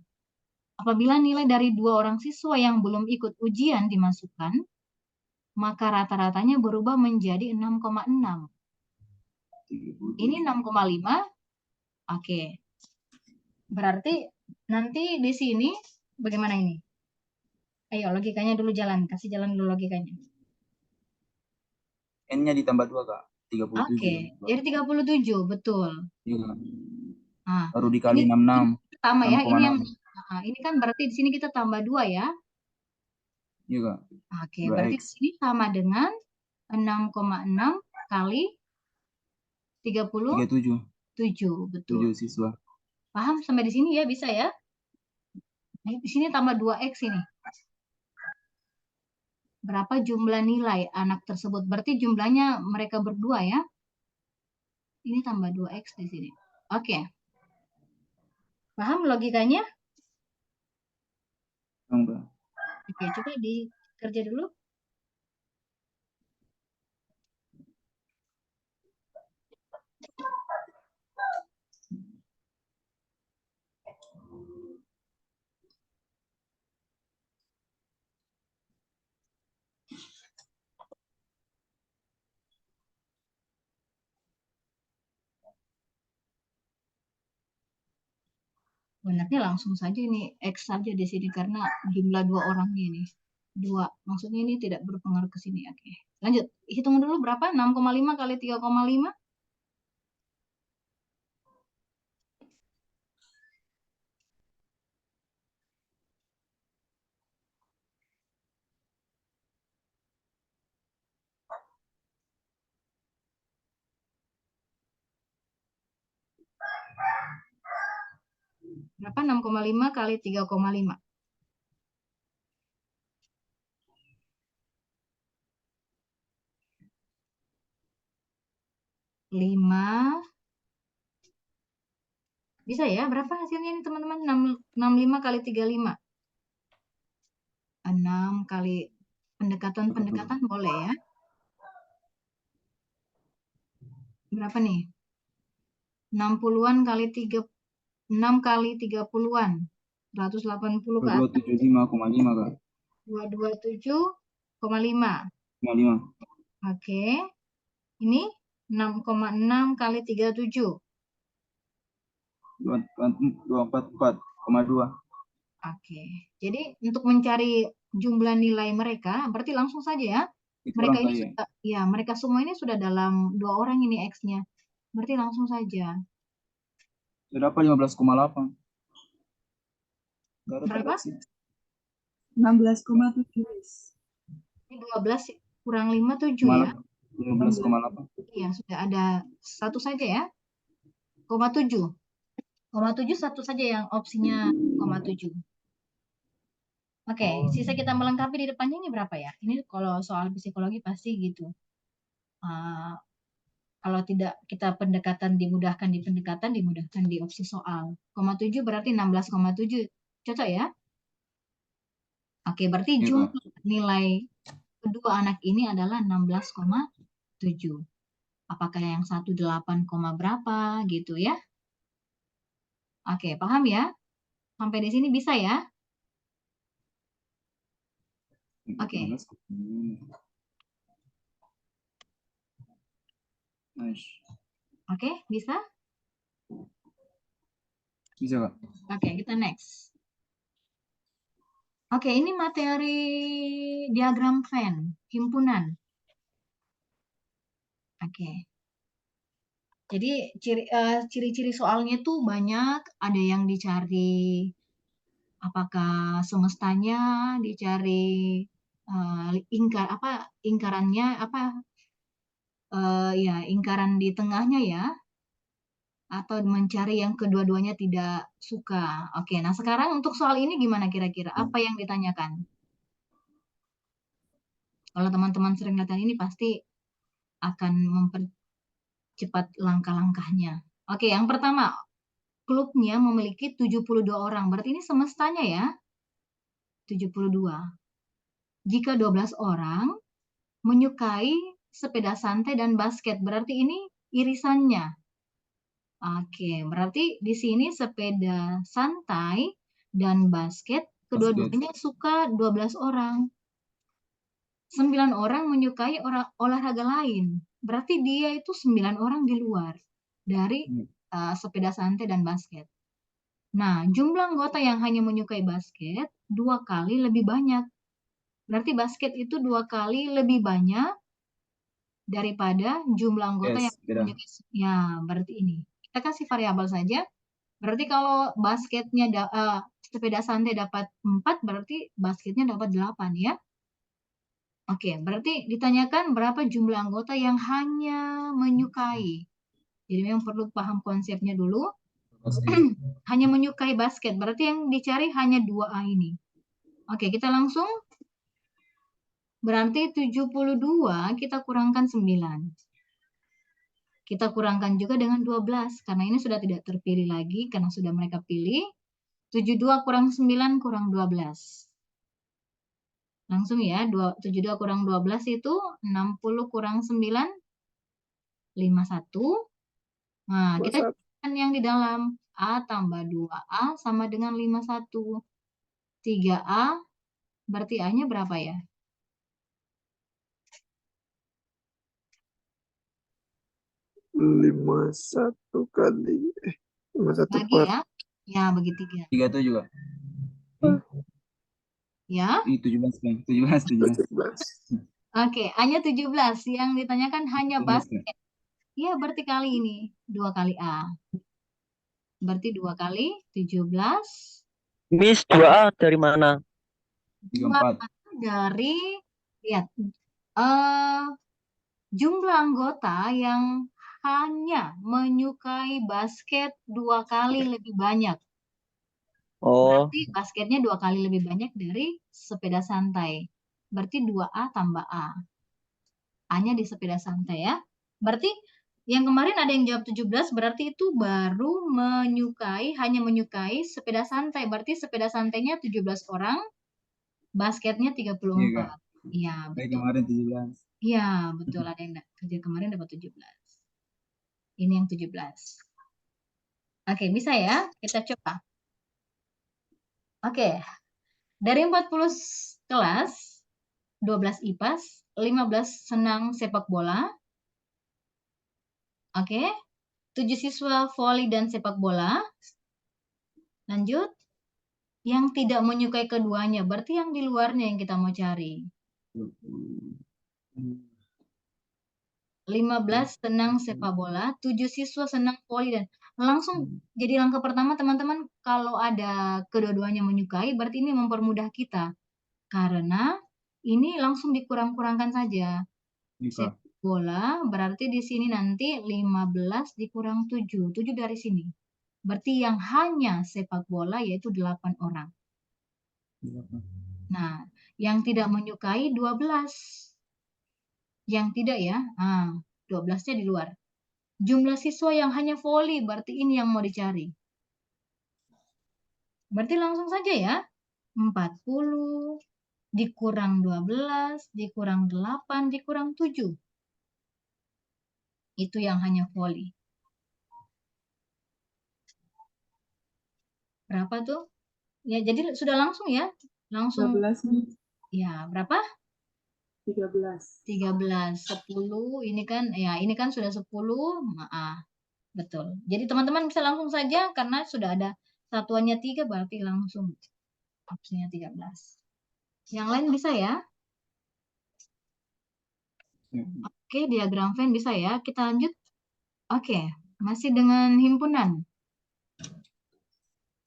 Apabila nilai dari 2 orang siswa yang belum ikut ujian dimasukkan, maka rata-ratanya berubah menjadi 6,6. Ini 6,5. Oke. Berarti nanti di sini bagaimana ini? Ayo logikanya dulu jalan, kasih jalan dulu logikanya. N-nya ditambah 2 Kak. 37. Oke, jadi 37, betul. Iya Kak. Nah, Baru ini dikali 66. pertama ya, ini yang 6,6. ini kan berarti di sini kita tambah 2 ya. Iya Kak. Oke, 2X. berarti di sini sama dengan 6,6 kali 37, 37. betul. 7 siswa. Paham sampai di sini ya, bisa ya? Nah, di sini tambah 2X ini. Berapa jumlah nilai anak tersebut? Berarti jumlahnya mereka berdua ya. Ini tambah 2X di sini. Oke. Paham logikanya? Enggak. Oke, coba dikerja dulu. Benarnya langsung saja ini X saja di sini karena jumlah dua orangnya ini. Dua. Maksudnya ini tidak berpengaruh ke sini. Oke. Lanjut. Hitung dulu berapa? 6,5 kali 3,5. Berapa? 6,5 kali 3,5. 5. Bisa ya? Berapa hasilnya ini teman-teman? 65 kali 35. 6 kali pendekatan boleh ya. Berapa nih? 60-an kali 3, 6 kali 30-an. 180 ke atas. 275,5 Kak. 227,5. 5,5. Oke. Ini 6,6 kali 37. 244,2. Oke. Jadi untuk mencari jumlah nilai mereka, berarti langsung saja ya. Dikurang Mereka ini kali ya. sudah, ya mereka semua ini sudah dalam 2 orang ini X-nya. Berarti langsung saja. Sudah dapat 15,8. Gak ada Berapa? koreksi. 16,7. Ini 12 kurang 5, 7 ya. 15,8. Iya, sudah ada satu saja ya. 0,7. 0,7 satu saja yang opsinya 0,7. Oke, sisa kita melengkapi di depannya ini berapa ya? Ini kalau soal psikologi pasti gitu. Kalau tidak kita dimudahkan di opsi soal. 0,7 berarti 16,7. Cocok ya? Oke, berarti Iya, Kak. jumlah nilai kedua anak ini adalah 16,7. Apakah yang satu 8, berapa gitu ya? Oke, paham ya? Sampai di sini bisa ya? Oke. 15. Nice. Oke, bisa? Bisa, Kak. Oke, kita next. Oke, ini materi diagram Venn, himpunan. Oke. Jadi ciri-ciri soalnya tuh banyak, ada yang dicari apakah semestanya, dicari ingkarannya ya ingkaran di tengahnya ya, atau mencari yang kedua-duanya tidak suka. Oke, nah sekarang untuk soal ini gimana kira-kira? Apa yang ditanyakan? Kalau teman-teman sering latihan ini pasti akan mempercepat langkah-langkahnya. Oke, yang pertama, klubnya memiliki 72 orang. Berarti ini semestanya ya, 72. Jika 12 orang menyukai sepeda santai dan basket, berarti ini irisannya. Oke, berarti di sini sepeda santai dan basket, kedua-duanya suka 12 orang. 9 orang menyukai olahraga lain. Berarti dia itu 9 orang di luar dari sepeda santai dan basket. Nah, jumlah anggota yang hanya menyukai basket 2 kali lebih banyak. Berarti basket itu 2 kali lebih banyak daripada jumlah anggota yang menyukai. Ya, berarti ini. Kita kasih variabel saja. Berarti kalau sepeda santai dapat 4, berarti basketnya dapat 8 ya. Oke, berarti ditanyakan berapa jumlah anggota yang hanya menyukai. Jadi memang perlu paham konsepnya dulu. Hanya menyukai basket, berarti yang dicari hanya 2A ini. Oke, kita langsung. Berarti 72 kita kurangkan 9. Kita kurangkan juga dengan 12, karena ini sudah tidak terpilih lagi, karena sudah mereka pilih. 72 kurang 9 kurang 12. Langsung ya, 72 kurang 12 itu 60 kurang 9, 51. Nah, kita carikan yang di dalam. A tambah 2A sama dengan 51. 3A, berarti A-nya berapa ya? 51 kali 51 Lagi per ya. Ya, bagi 3. 37 Kak. Ya. 17 Kak. 17. 17. Oke, hanya 17. Yang ditanyakan hanya 17 Kak. basket. Ya, berarti kali ini 2 kali A. Berarti 2 kali 17. Miss 2A dari mana? 34. Dari, lihat, jumlah anggota yang hanya menyukai basket 2 kali lebih banyak. Oh, Berarti basketnya 2 kali lebih banyak dari sepeda santai. Berarti 2A tambah A. A-nya di sepeda santai ya. Berarti yang kemarin ada yang jawab 17, berarti itu baru hanya menyukai sepeda santai. Berarti sepeda santainya 17 orang, basketnya Iya 34. Kak. Iya, Kayak betul. kemarin 17. Iya, betul. Ada yang kerja kemarin dapat 17. Ini yang 17. Oke, bisa ya? Kita coba. Oke, dari 40 kelas, 12 IPAS, 15 senang sepak bola. Oke, 7 siswa voli dan sepak bola. Lanjut. Yang tidak menyukai keduanya, berarti yang di luarnya yang kita mau cari. 15 senang sepak bola, 7 siswa senang voli dan langsung jadi langkah pertama teman-teman, kalau ada kedua-duanya menyukai berarti ini mempermudah kita. Karena ini langsung dikurang-kurangkan saja. Iya Kak. Sepak bola berarti di sini nanti 15 dikurang 7. 7 dari sini. Berarti yang hanya sepak bola yaitu 8 orang. Nah, yang tidak menyukai 12. Yang tidak ya, 12-nya di luar. Jumlah siswa yang hanya voli, berarti ini yang mau dicari. Berarti langsung saja ya, 40 dikurang 12, dikurang 8, dikurang 7. Itu yang hanya voli. Berapa tuh? Ya, jadi sudah langsung ya. Langsung. 12 nih. Ya, berapa? 13. 13, 10. Ini kan sudah 10. Betul. Jadi teman-teman bisa langsung saja karena sudah ada satuannya 3 berarti langsung opsinya 13. Yang lain bisa ya? Oke, diagram Venn bisa ya. Kita lanjut. Oke, masih dengan himpunan.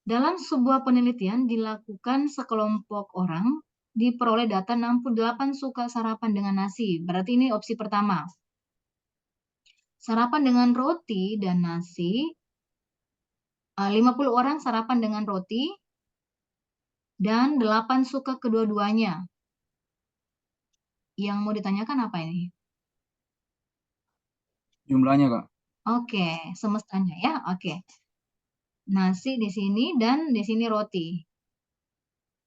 Dalam sebuah penelitian dilakukan sekelompok orang diperoleh data 68 suka sarapan dengan nasi. Berarti ini opsi pertama. Sarapan dengan roti dan nasi. 50 orang sarapan dengan roti dan 8 suka kedua-duanya. Yang mau ditanyakan apa ini? Jumlahnya Kak. Oke, semestanya ya. Oke. Nasi di sini dan di sini roti.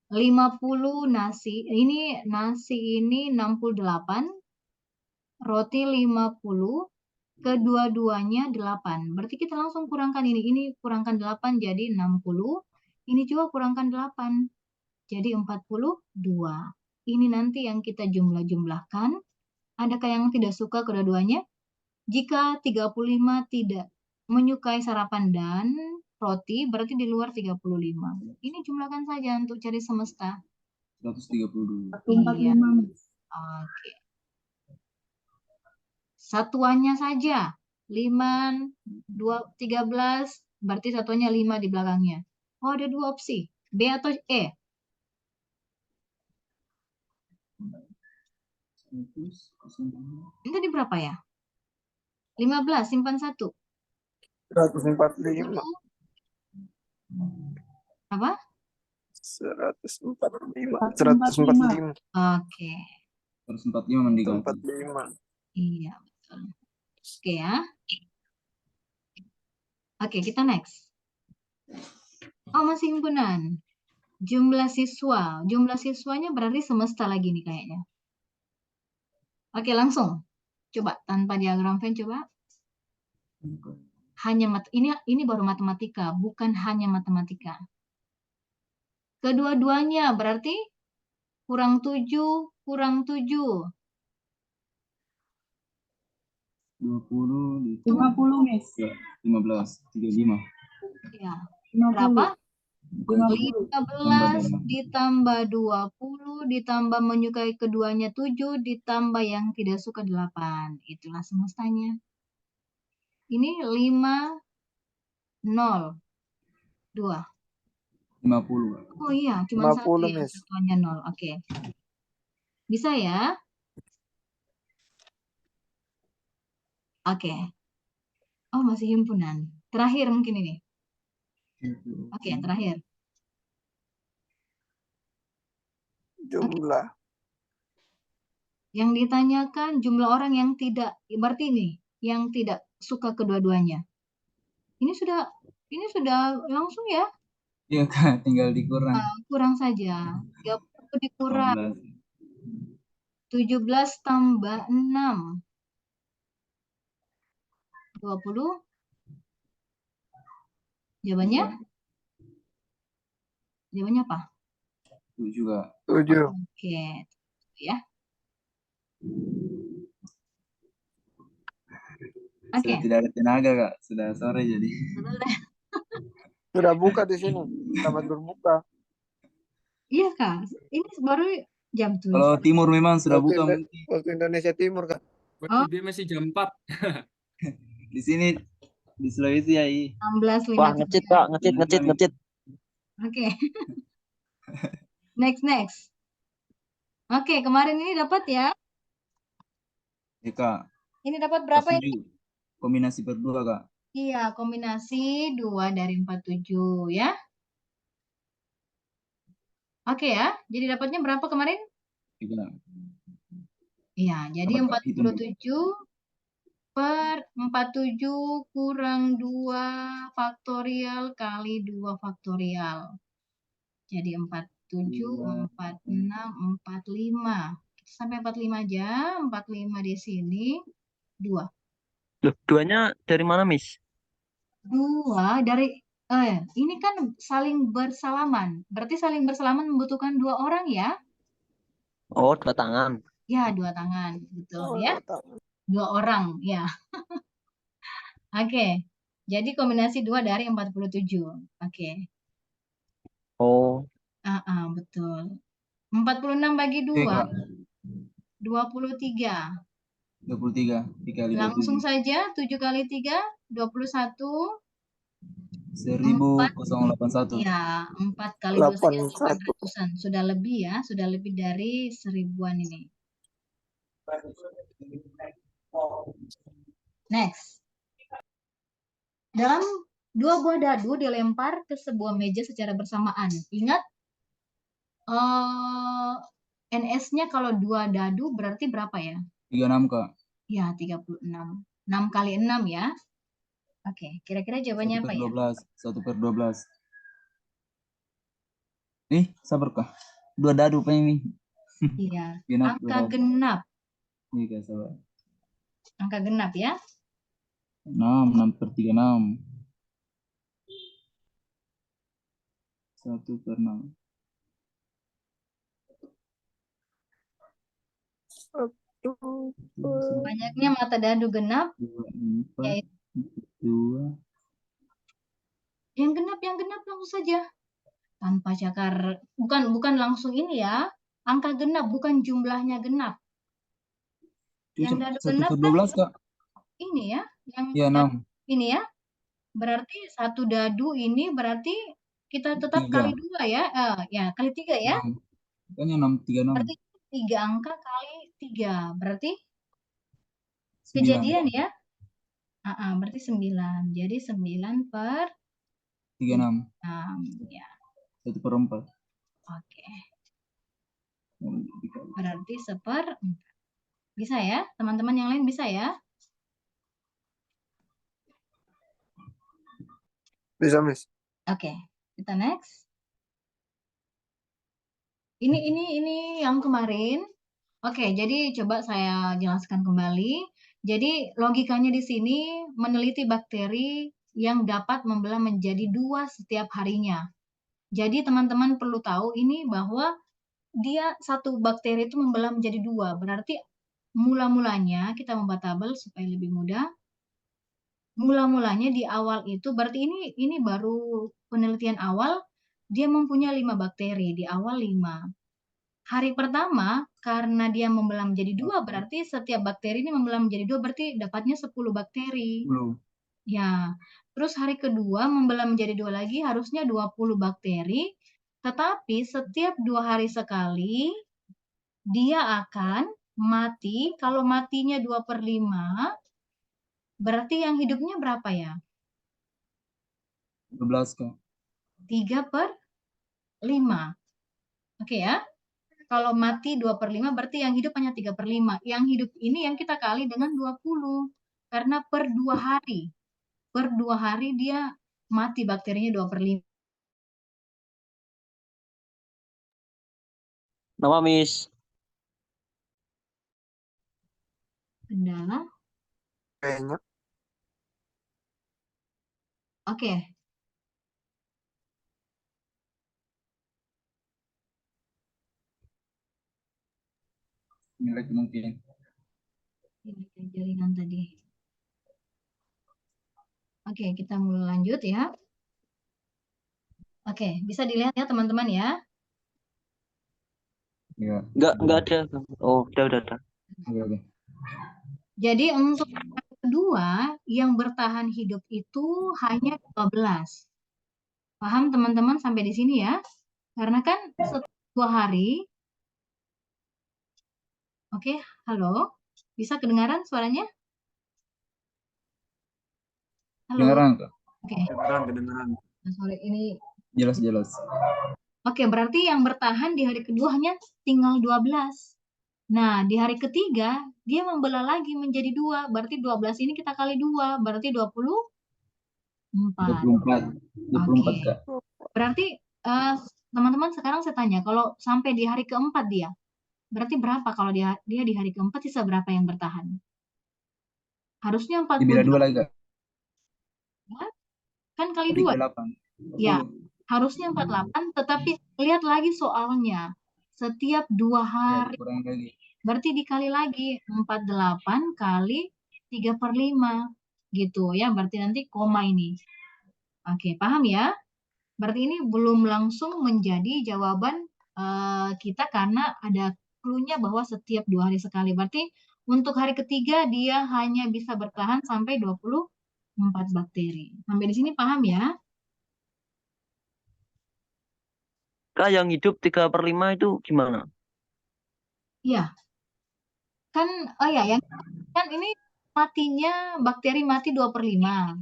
50 nasi. Ini nasi ini 68, roti 50, kedua-duanya 8. Berarti kita langsung kurangkan ini. Ini kurangkan 8 jadi 60. Ini juga kurangkan 8. Jadi 42. Ini nanti yang kita jumlah-jumlahkan. Adakah yang tidak suka kedua-duanya? Jika 35 tidak menyukai sarapan dan roti, berarti di luar 35. Ini jumlahkan saja untuk cari semesta. 132. 145. Oke. Satuannya saja. 5, 13, berarti satuannya 5 di belakangnya. Oh, ada 2 opsi. B atau E? Ini tadi berapa ya? 15, simpan 1. 145. Apa? 145. 145. 145. Oke. 145 mendiganti. 145. Iya, betul. Oke ya. Oke, kita next. Oh, masih himpunan. Jumlah siswa. Jumlah siswanya berarti semesta lagi nih kayaknya. Oke, langsung. Coba tanpa diagram Venn coba. Ini baru matematika, bukan hanya matematika. Kedua-duanya berarti kurang 7, kurang 7. 20 50, Miss. 15, 35. Ya, Berapa? 50. 15 ditambah 20 ditambah menyukai keduanya 7 ditambah yang tidak suka 8. Itulah semestanya. Ini 5, 0, 2. 50. Oh iya, cuma 1 50, yang Miss. satuannya 0. Oke. Bisa ya? Oke. Oh, masih himpunan. Terakhir mungkin ini. Oke, terakhir. Jumlah. Yang ditanyakan jumlah orang yang tidak, berarti ini, yang tidak suka kedua-duanya. Ini sudah langsung ya, Iya Kak, tinggal dikurang. kurang saja. 30 dikurang, 15. 17 tambah 6. 20. Jawabannya? Jawabannya apa? 7 Kak. 7. Oke, ya. Oke. Sudah tidak ada tenaga Kak, sudah sore jadi. Sudah buka di sini. Selamat berbuka. Iya Kak, ini baru jam 7. Kalau timur memang sudah Waktu, buka Indo- mungkin. waktu Indonesia Timur, Kak. Oh. Dia masih jam 4. Di sini di Sulawesi ya. 16.53. Wah, ngecit, Pak. Ngecit. Oke. Next. Oke, kemarin ini dapat ya? Ya Kak. Ini dapat berapa ini? 47. Kombinasi per 2 Kak. Iya, kombinasi 2 dari 47 ya. Oke ya, jadi dapatnya berapa kemarin? 3. Iya, jadi Dapat, Kak, hitung. 47 per 47 kurang 2 faktorial kali 2 faktorial. Jadi 47, 46, 45. Kita sampai 45 aja. 45 di sini. 2. Loh, 2-nya dari mana, Miss? 2 dari... ini kan saling bersalaman. Berarti saling bersalaman membutuhkan 2 orang ya? Oh, 2 tangan. Ya, 2 tangan. Betul ya. 2 orang, ya. Oke. Jadi kombinasi 2 dari 47. Oke. Oh, Betul. 46 bagi 2. Oke, Kak. 23. 23. 3 kali 27. Langsung saja 7 kali 3, 21. 1081. Ya, 4 kali 2 saja 81. 800-an. Sudah lebih ya, sudah lebih dari 1000-an ini. Next. Dalam 2 buah dadu dilempar ke sebuah meja secara bersamaan. Ingat, NS-nya kalau 2 dadu berarti berapa ya? 36 Kak. Ya, 36. 6 kali 6 ya. Oke, kira-kira jawabannya 1 apa per ya? 12. 1 per 12. Sabar Kak. 2 dadu apa ini? Iya, Genap, angka 12. genap. Iya Kak, sabar. Angka genap ya. 6 per 36. 1 per 6. Banyaknya mata dadu genap. 2, 4, Yaitu 2. yang genap langsung saja. Tanpa cakar, bukan langsung ini ya. Angka genap, bukan jumlahnya genap. Yang dadu 1 genap per kan 12 Kak. ini ya. Yang Iya, 6. ini ya. Berarti 1 dadu ini berarti kita tetap 3. kali 2 ya. Ya, kali 3 ya. 6. Makanya 6, 36. Berarti 3 angka kali 3. Berarti 9. kejadian ya. Berarti 9. Jadi 9 per 36. 6. Ya. 1 per 4. Oke. Berarti 1/4. Bisa ya? Teman-teman yang lain bisa ya? Bisa, Miss. Oke. Kita next. Ini yang kemarin. Oke, jadi coba saya jelaskan kembali. Jadi logikanya di sini meneliti bakteri yang dapat membelah menjadi 2 setiap harinya. Jadi teman-teman perlu tahu ini bahwa dia satu bakteri itu membelah menjadi 2. Berarti mula-mulanya kita membuat tabel supaya lebih mudah. Mula-mulanya di awal itu berarti ini baru penelitian awal, dia mempunyai 5 bakteri di awal 5. Hari pertama karena dia membelah menjadi 2 berarti setiap bakteri ini membelah menjadi 2 berarti dapatnya 10 bakteri. 10. Ya. Terus hari kedua membelah menjadi 2 lagi harusnya 20 bakteri. Tetapi setiap 2 hari sekali dia akan mati. Kalau matinya 2/5 berarti yang hidupnya berapa ya? 12 Kak. 3/5. Oke ya. Kalau mati 2/5 berarti yang hidup hanya 3/5. Yang hidup ini yang kita kali dengan 20. Karena per 2 hari. Per 2 hari dia mati bakterinya 2/5. Nama Miss. Kendala. Kayaknya. Oke. Ini lagi mungkin. Ini jaringan tadi. Oke, kita mulai lanjut ya. Oke, bisa dilihat ya teman-teman ya. Ya. Enggak ada. Oh, udah. Oke. Jadi untuk yang kedua yang bertahan hidup itu hanya 12. Paham teman-teman sampai di sini ya? Karena kan setelah 2 hari. Oke, halo. Bisa kedengaran suaranya? Halo. Kedengeran Kak? Oke. Kedengeran. Sorry, ini Jelas. Oke, berarti yang bertahan di hari kedua hanya tinggal 12. Nah, di hari ketiga, dia membelah lagi menjadi 2. Berarti 12 ini kita kali 2. Berarti 24. 24 Kak. Berarti, teman-teman sekarang saya tanya, kalau sampai di hari keempat dia, berarti berapa kalau dia di hari keempat sisa berapa yang bertahan? Harusnya Dibilang 2 48. lagi Kak. Kan kali 2. 38. Ya, harusnya 48, tetapi lihat lagi soalnya. Setiap 2 hari, Kurang lagi. berarti dikali lagi 48 kali 3/5 gitu ya. Berarti nanti koma ini. Oke, paham ya? Berarti ini belum langsung menjadi jawaban kita karena ada clue-nya bahwa setiap 2 hari sekali. Berarti untuk hari ketiga dia hanya bisa bertahan sampai 24 bakteri. Sampai di sini paham ya? Kak, yang hidup 3/5 itu gimana? Iya. Kan, oh ya, yang kan ini matinya bakteri mati 2/5.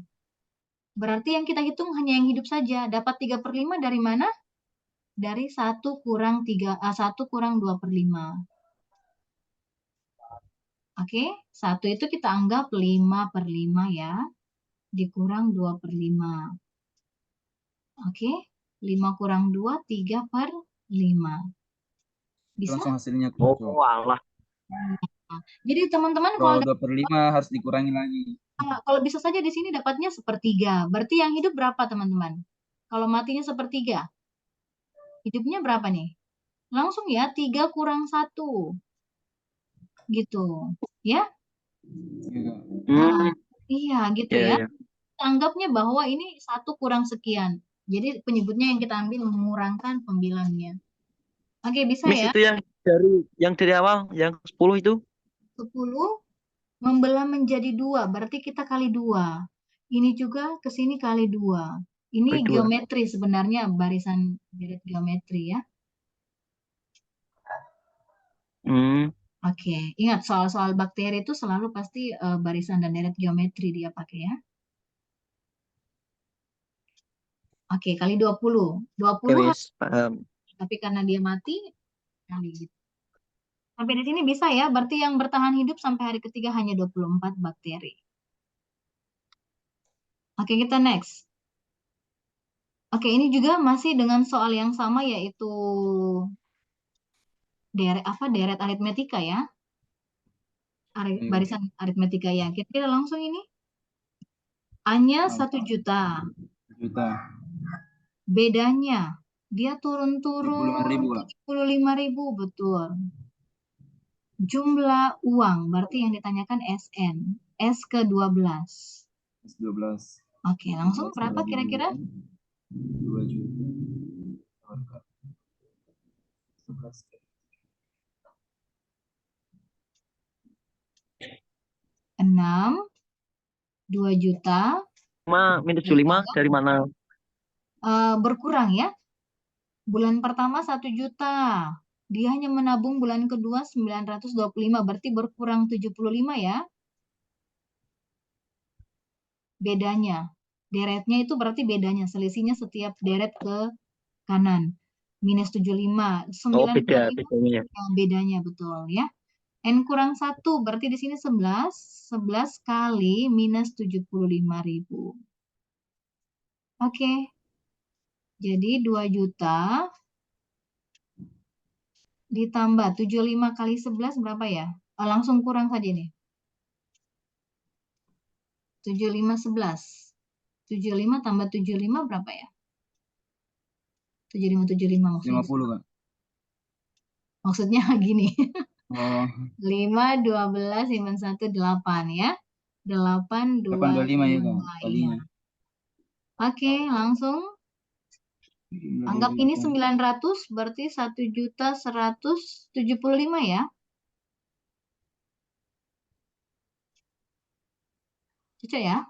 Berarti yang kita hitung hanya yang hidup saja. Dapat 3/5 dari mana? Dari 1 kurang 2/5. Oke, 1 itu kita anggap 5/5 ya. Dikurang 2/5. Oke, 5 kurang 2, 3/5. Bisa? Langsung hasilnya Oh, keluar. alah. Nah, jadi teman-teman Kalau 2/5 harus dikurangi lagi. kalau bisa saja di sini dapatnya 1/3. Berarti yang hidup berapa teman-teman? Kalau matinya 1/3. Hidupnya berapa nih? Langsung ya, 3 kurang 1. Gitu. Ya? Iya. Nah, iya gitu Ya, ya. ya. Anggapnya bahwa ini 1 kurang sekian. Jadi penyebutnya yang kita ambil mengurangkan pembilangnya. Oke, bisa Miss, ya? itu yang dari awal, yang 10 itu. 10 membelah menjadi 2, berarti kita kali 2. Ini juga ke sini kali 2. Ini Kali 2. geometri sebenarnya, barisan deret geometri ya. Oke, ingat soal-soal bakteri itu selalu pasti barisan dan deret geometri dia pakai ya. Oke, kali 20. 20 Oke, Miss. Paham. tapi karena dia mati, kali gitu. Sampai di sini bisa ya, berarti yang bertahan hidup sampai hari ketiga hanya 24 bakteri. Oke, kita next. Oke, ini juga masih dengan soal yang sama yaitu deret aritmetika ya. Barisan aritmetika ya. Kita langsung ini. A-nya 1 juta. Bedanya dia turun-turun 75.000, betul. Jumlah uang berarti yang ditanyakan SN. S ke 12. 12. Oke, langsung 12 berapa bagi kira-kira? 2 juta. 11. 6, 2 juta. Minus 75 dari mana? Berkurang ya. Bulan pertama 1 juta. Dia hanya menabung bulan kedua 925, berarti berkurang 75 ya. Bedanya. Deretnya itu berarti bedanya, selisihnya setiap deret ke kanan. Minus 75, Oh, beda 925 bedanya. bedanya betul ya. N kurang 1, berarti di sini 11. 11 kali minus 75.000. Oke. Jadi 2 juta ditambah 75 kali 11 berapa ya? Langsung kurang saja nih. 75 11. 75 tambah 75 berapa ya? 75 maksudnya. 50 kan? Maksudnya gini. Oh, 5 12 1 8 ya. 8 2 825 ya kan? 5 Kalinya. iya. Oke, langsung anggap ini 900 berarti 1.175 ya. Cocok ya?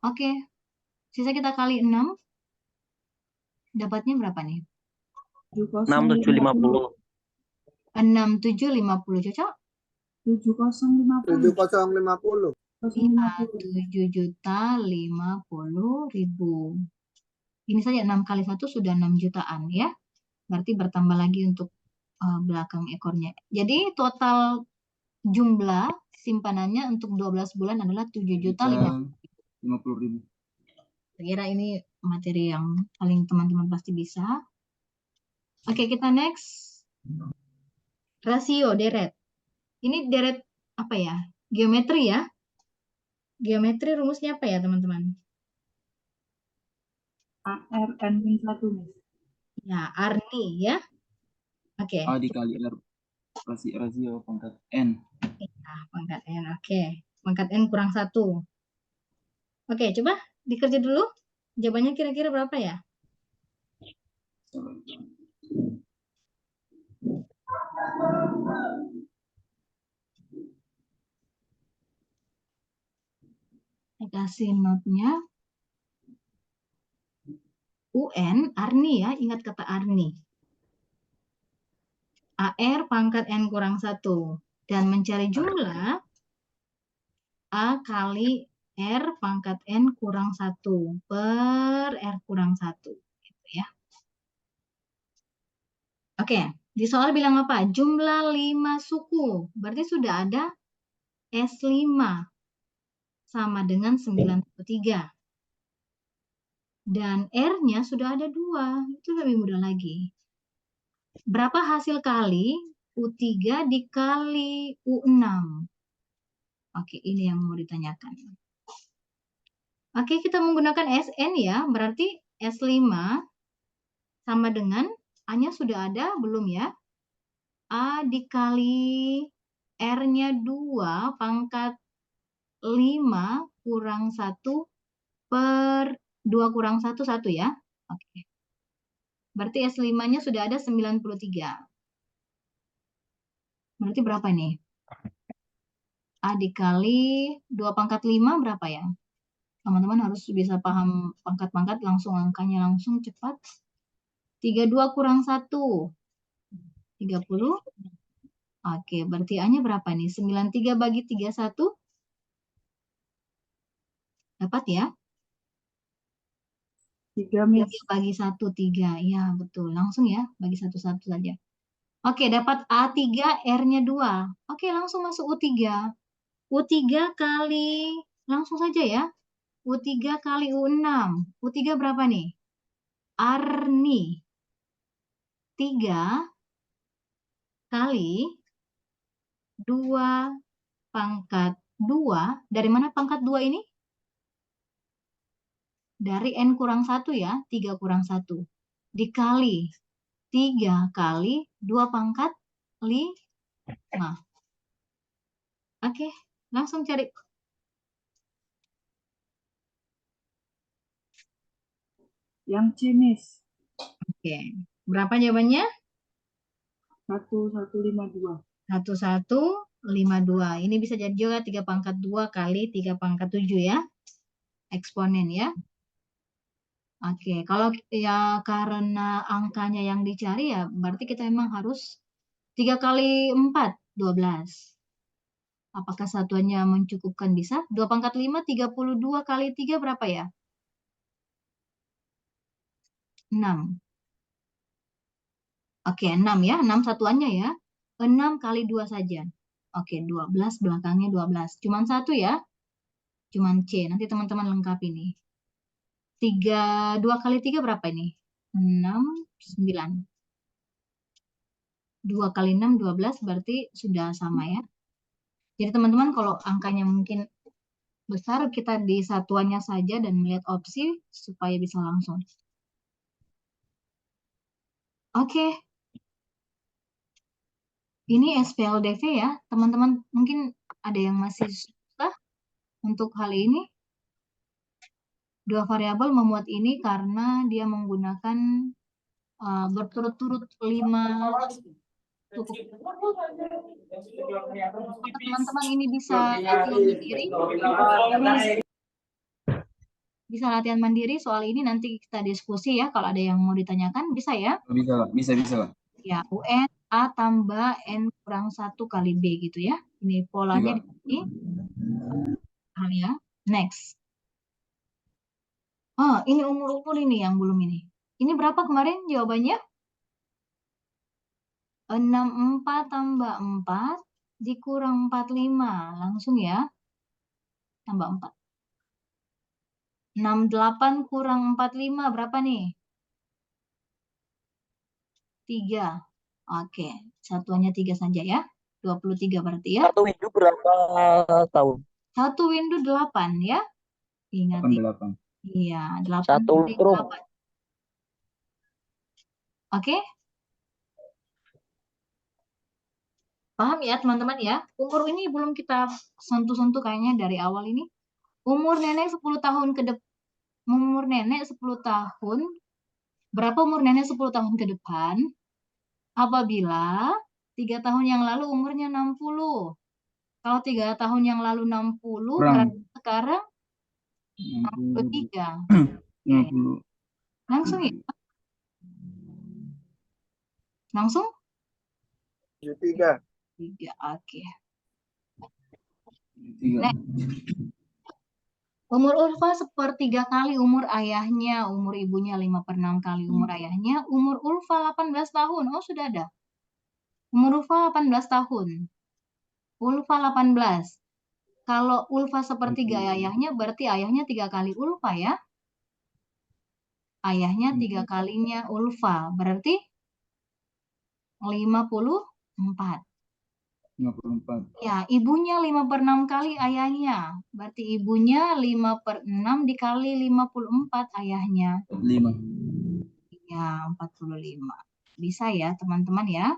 Oke. Sisa kita kali 6. Dapatnya berapa nih? 6750. 6750 cocok? 7050. 7050. Iya, 7.050.000. Ini saja 6 kali 1 sudah 6 jutaan ya. Berarti bertambah lagi untuk belakang ekornya. Jadi total jumlah simpanannya untuk 12 bulan adalah 7.050.000. Saya kira ini materi yang paling teman-teman pasti bisa. Oke, kita next. Rasio deret. Ini deret apa ya? Geometri ya. Geometri rumusnya apa ya, teman-teman? AR N-1, Miss. Ya, Arni ya. Oke. A dikali R. Rasio pangkat N. Nah, pangkat N. Oke. Pangkat N kurang 1. Oke, coba dikerja dulu. Jawabannya kira-kira berapa ya? Saya kasih note-nya. UN, Arni ya. Ingat kata Arni. AR pangkat N kurang 1. Dan mencari jumlah A kali R pangkat N kurang 1 per R kurang 1. Gitu ya. Oke, di soal bilang apa? Jumlah 5 suku. Berarti sudah ada S5 sama dengan 93. Dan R-nya sudah ada 2. Itu lebih mudah lagi. Berapa hasil kali U3 dikali U6? Oke, ini yang mau ditanyakan. Oke, kita menggunakan SN ya. Berarti S5 sama dengan A-nya sudah ada, belum ya? A dikali R-nya 2 pangkat 5 kurang 1 per 2 kurang 1, 1 ya. Oke. Berarti S5-nya sudah ada 93. Berarti berapa nih? A dikali 2 pangkat 5 berapa ya? Teman-teman harus bisa paham pangkat-pangkat, langsung angkanya langsung cepat. 32 kurang 1. 30. Oke, berarti A-nya berapa nih? 93 bagi 31. Dapat ya? 3, Miss. 3 bagi 1, 3. Ya, betul. Langsung ya, bagi 1 saja. Oke, dapat A3, R-nya 2. Oke, langsung masuk U3. U3 kali, langsung saja ya. U3 kali U6. U3 berapa nih? Arni. 3 kali 2 pangkat 2. Dari mana pangkat 2 ini? Dari N kurang 1 ya. 3 kurang 1. Dikali 3 kali 2 pangkat 5. Oke, langsung cari Yang C, Miss. Oke. Berapa jawabannya? 1152. 1152. Ini bisa jadi juga 3 pangkat 2 kali 3 pangkat 7 ya. Eksponen ya. Oke, kalau ya karena angkanya yang dicari ya berarti kita memang harus 3 kali 4, 12. Apakah satuannya mencukupkan? Bisa. 2 pangkat 5, 32 kali 3 berapa ya? 6. Oke, 6 ya. 6 satuannya ya. 6 kali 2 saja. Oke, 12 belakangnya 12. Cuman satu ya. Cuman C. Nanti teman-teman lengkapi nih. 2 kali 3 berapa ini? 6, 9. 2 kali 6, 12 berarti sudah sama ya. Jadi teman-teman kalau angkanya mungkin besar, kita di satuannya saja dan melihat opsi supaya bisa langsung. Oke. Ini SPLDV ya. Teman-teman mungkin ada yang masih susah untuk hal ini. 2 variabel memuat ini karena dia menggunakan berturut-turut 5 cukup. Teman-teman ini bisa latihan mandiri. Bisa latihan mandiri soal ini, nanti kita diskusi ya. Kalau ada yang mau ditanyakan bisa ya. Bisa Kak, bisa Kak. Ya, UN A tambah N kurang 1 kali B gitu ya. Ini polanya di sini. Ya. Next. Oh, ini umur ini yang belum ini. Ini berapa kemarin jawabannya? 64 tambah 4 dikurang 45. Langsung ya. Tambah 4. 68 kurang 45 berapa nih? 3. Oke, satuannya 3 saja ya. 23 berarti ya. Satu window berapa tahun? Satu window 8 ya. Ingat. 8. Iya, 8 Satu kali room. 8. Oke? Paham ya teman-teman ya? Umur ini belum kita sentuh-sentuh kayaknya dari awal ini. Umur nenek 10 tahun ke depan. Umur nenek 10 tahun. Berapa umur nenek 10 tahun ke depan? Apabila 3 tahun yang lalu umurnya 60. Kalau 3 tahun yang lalu 60, berarti sekarang 63. 50. Langsung ya? Langsung? 73. 3, oke. 3. Umur Ulfa sepertiga kali umur ayahnya, umur ibunya 5/6 kali umur ayahnya, umur Ulfa 18 tahun. Oh, sudah ada. Umur Ulfa 18 tahun. Ulfa 18. Kalau Ulfa sepertiga ayahnya, berarti ayahnya 3 kali Ulfa ya. Ayahnya 3 kalinya Ulfa, berarti 54. 54. Ya, ibunya 5/6 kali ayahnya. Berarti ibunya 5/6 dikali 54 ayahnya. 5. Ya, 45. Bisa ya, teman-teman ya.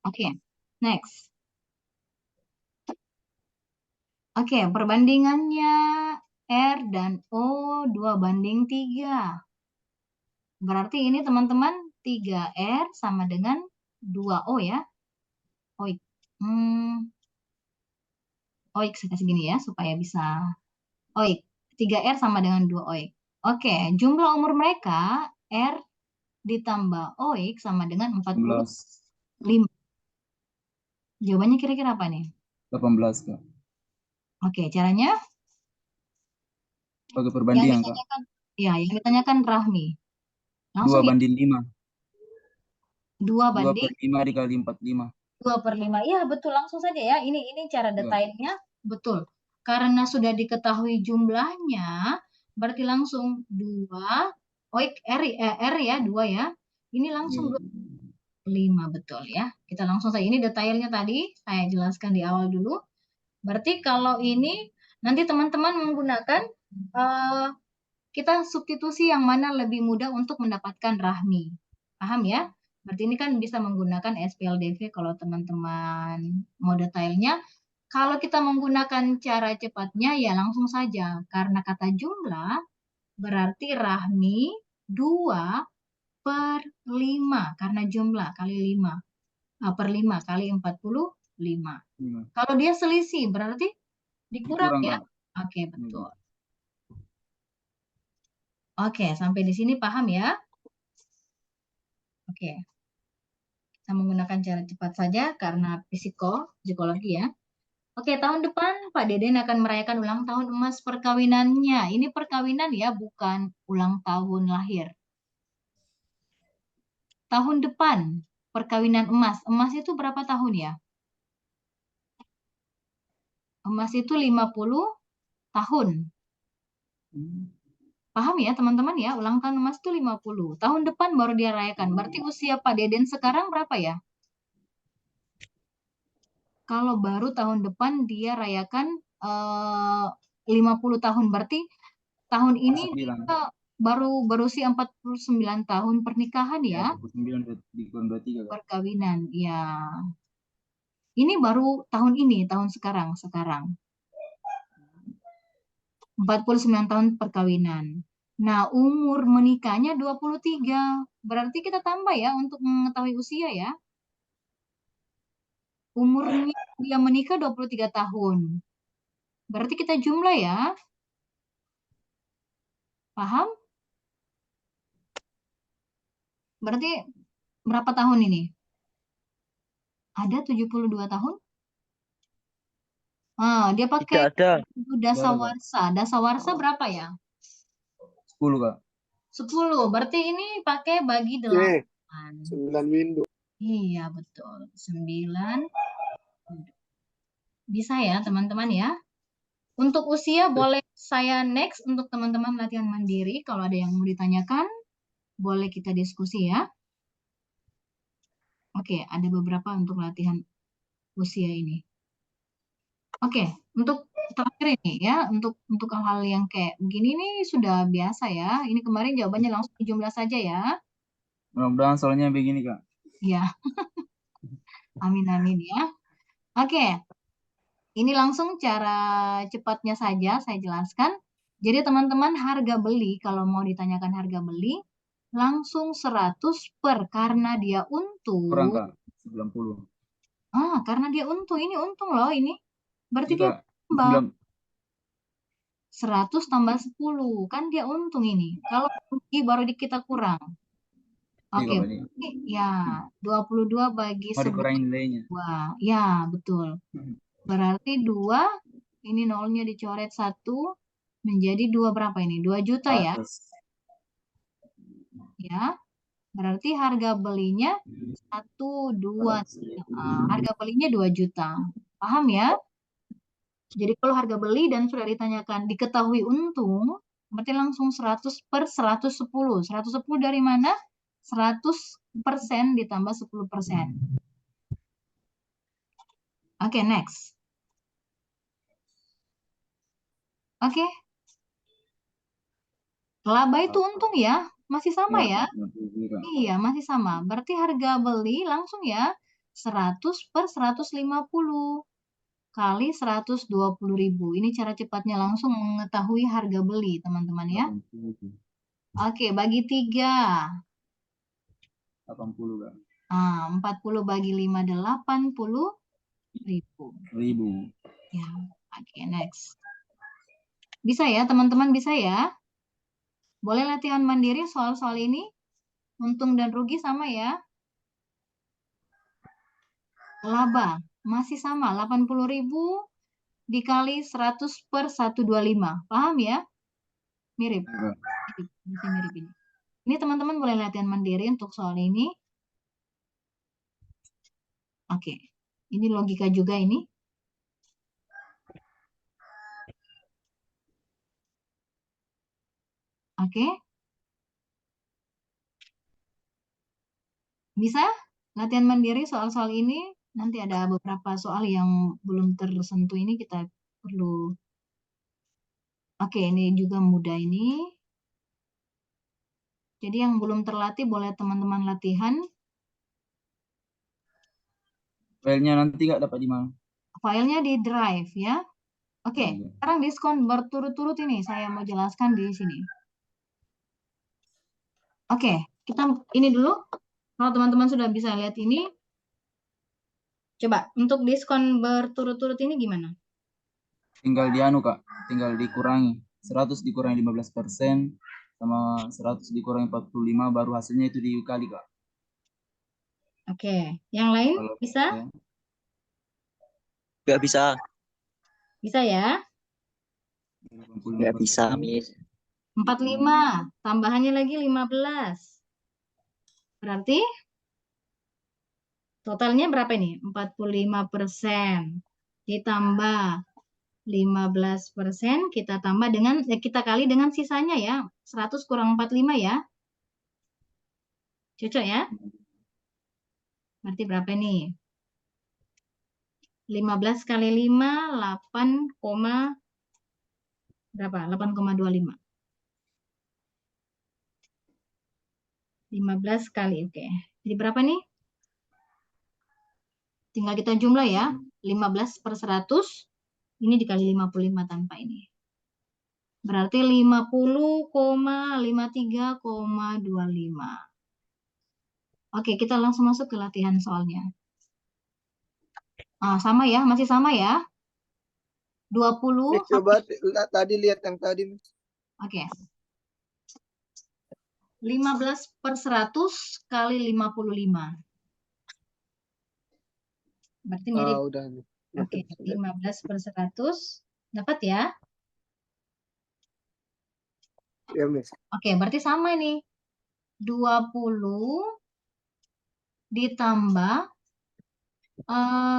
Oke, next. Oke, perbandingannya R dan O 2:3. Berarti ini teman-teman 3R sama dengan 2O ya. OIK. OIK saya kasih gini ya, supaya bisa. OIK. 3R sama dengan 2 OIK. Oke, jumlah umur mereka R ditambah OIK sama dengan 45. Jawabannya kira-kira apa nih? 18 Kak. Oke, caranya? Pakai perbandingan Kak. Ya, yang ditanyakan Rahmi. Langsung 2:5. 2/5 dikali 45. 2/5. Ya, betul, langsung saja ya. Ini cara detailnya betul. Karena sudah diketahui jumlahnya, berarti langsung 2 OIK R ya, 2 ya. Ini langsung 5 betul ya. Kita langsung saja, ini detailnya tadi saya jelaskan di awal dulu. Berarti kalau ini nanti teman-teman menggunakan kita substitusi yang mana lebih mudah untuk mendapatkan Rahmi. Paham ya? Berarti ini kan bisa menggunakan SPLDV kalau teman-teman mau detailnya. Kalau kita menggunakan cara cepatnya ya langsung saja. Karena kata jumlah Berarti Rahmi 2/5 karena jumlah kali 5. Per 5 kali 45. Kalau dia selisih berarti dikurang Dikurang, ya. Kak. Oke, betul. Oke, sampai di sini paham ya? Oke. Kita menggunakan cara cepat saja karena psikologi ya. Oke, tahun depan Pak Deden akan merayakan ulang tahun emas perkawinannya. Ini perkawinan ya, bukan ulang tahun lahir. Tahun depan perkawinan emas. Emas itu berapa tahun ya? Emas itu 50 tahun. Paham ya teman-teman ya? Ulang tahun emas itu 50. Tahun depan baru dia rayakan. Berarti usia Pak Deden sekarang berapa ya? Kalau baru tahun depan dia rayakan 50 tahun. Berarti tahun ini dia baru berusia 49 tahun pernikahan ya. 49 dikurang 23, Kak. Perkawinan. Ya. Ini baru tahun ini, tahun sekarang. 49 tahun perkawinan. Nah, umur menikahnya 23. Berarti kita tambah ya untuk mengetahui usia ya. Umurnya dia menikah 23 tahun. Berarti kita jumlah ya. Paham? Berarti berapa tahun ini? Ada 72 tahun? Dia Tidak pakai ada. dasawarsa. Dasawarsa berapa ya? 10, Kak. 10. Berarti ini pakai bagi 8. 9 window. Iya, betul. 9. Bisa ya, teman-teman ya. Untuk usia boleh saya next untuk teman-teman latihan mandiri. Kalau ada yang mau ditanyakan, boleh kita diskusi ya. Oke, ada beberapa untuk latihan usia ini. Oke, untuk terakhir ini ya, untuk hal-hal yang kayak begini nih sudah biasa ya. Ini kemarin jawabannya langsung jumlah saja ya. Mudah-mudahan soalnya begini, Kak. Ya. Amin ya. Oke. Ini langsung cara cepatnya saja saya jelaskan. Jadi teman-teman harga beli, kalau mau ditanyakan harga beli, langsung 100 per karena dia untung. Kurang, Kak. 90. Karena dia untung. Ini untung loh ini. Berarti Iya, dia Kak. tambah 100 tambah 10. Kan dia untung ini. Kalau rugi baru kita kurang. Oke. Ya, 22 bagi Mau dikurangin nilainya. 2. Ya, betul. Berarti 2, ini nolnya dicoret 1, menjadi 2 berapa ini? 2 juta ya? Ya, berarti harga belinya 1, 2, 3. Harga belinya 2 juta. Paham ya? Jadi kalau harga beli dan sudah ditanyakan diketahui untung, berarti langsung 100 per 110. 110 dari mana? 100% ditambah 10%. Oke, next. Oke. Laba itu untung ya, masih sama ya? Iya, masih sama. Berarti harga beli langsung ya 100 per 150 kali 120.000. Ini cara cepatnya langsung mengetahui harga beli, teman-teman ya. Oke, bagi 3. 80, Kak. 40 bagi 5, 80.000. Ya, oke, next. Bisa ya, teman-teman, bisa ya? Boleh latihan mandiri soal-soal ini? Untung dan rugi sama ya? Laba masih sama, 80.000 dikali 100 per 125. Paham ya? Mirip. Bisa mirip ini. Ini teman-teman boleh latihan mandiri untuk soal ini. Oke. Ini logika juga ini. Oke. Bisa latihan mandiri soal-soal ini. Nanti ada beberapa soal yang belum tersentuh ini kita perlu. Oke, ini juga mudah ini. Jadi yang belum terlatih boleh teman-teman latihan. Filenya nanti nggak dapat di mana? Filenya di Drive ya. Oke, sekarang diskon berturut-turut ini saya mau jelaskan di sini. Oke, kita ini dulu. Kalau teman-teman sudah bisa lihat ini, coba untuk diskon berturut-turut ini gimana? Tinggal di anu Kak, tinggal dikurangi 100 dikurangi 15% sama 100 dikurangi 45 baru hasilnya itu dikali Kak. Oke, yang lain Kalau bisa? ya, Nggak bisa. Bisa ya? 85%. Nggak bisa, Miss. 45, tambahannya lagi 15. Berarti totalnya berapa ini? 45% ditambah 15%, kita tambah dengan, kita kali dengan sisanya ya. 100 kurang 45 ya. Cocok ya? Berarti berapa nih? 15 kali 5, 8, berapa? 8,25. 15 kali, oke. Jadi berapa nih? Tinggal kita jumlah ya. 15 per 100, ini dikali 55 tanpa ini. Berarti 50,53,25. Oke, kita langsung masuk ke latihan soalnya. Sama ya, masih sama ya. 20. Coba tadi lihat yang tadi, Miss. Oke. 15 per 100 kali 55. Berarti mirip. Udah, Miss. Oke, 15 per 100. Dapat ya? Ya, Miss. Oke, berarti sama ini. 20 ditambah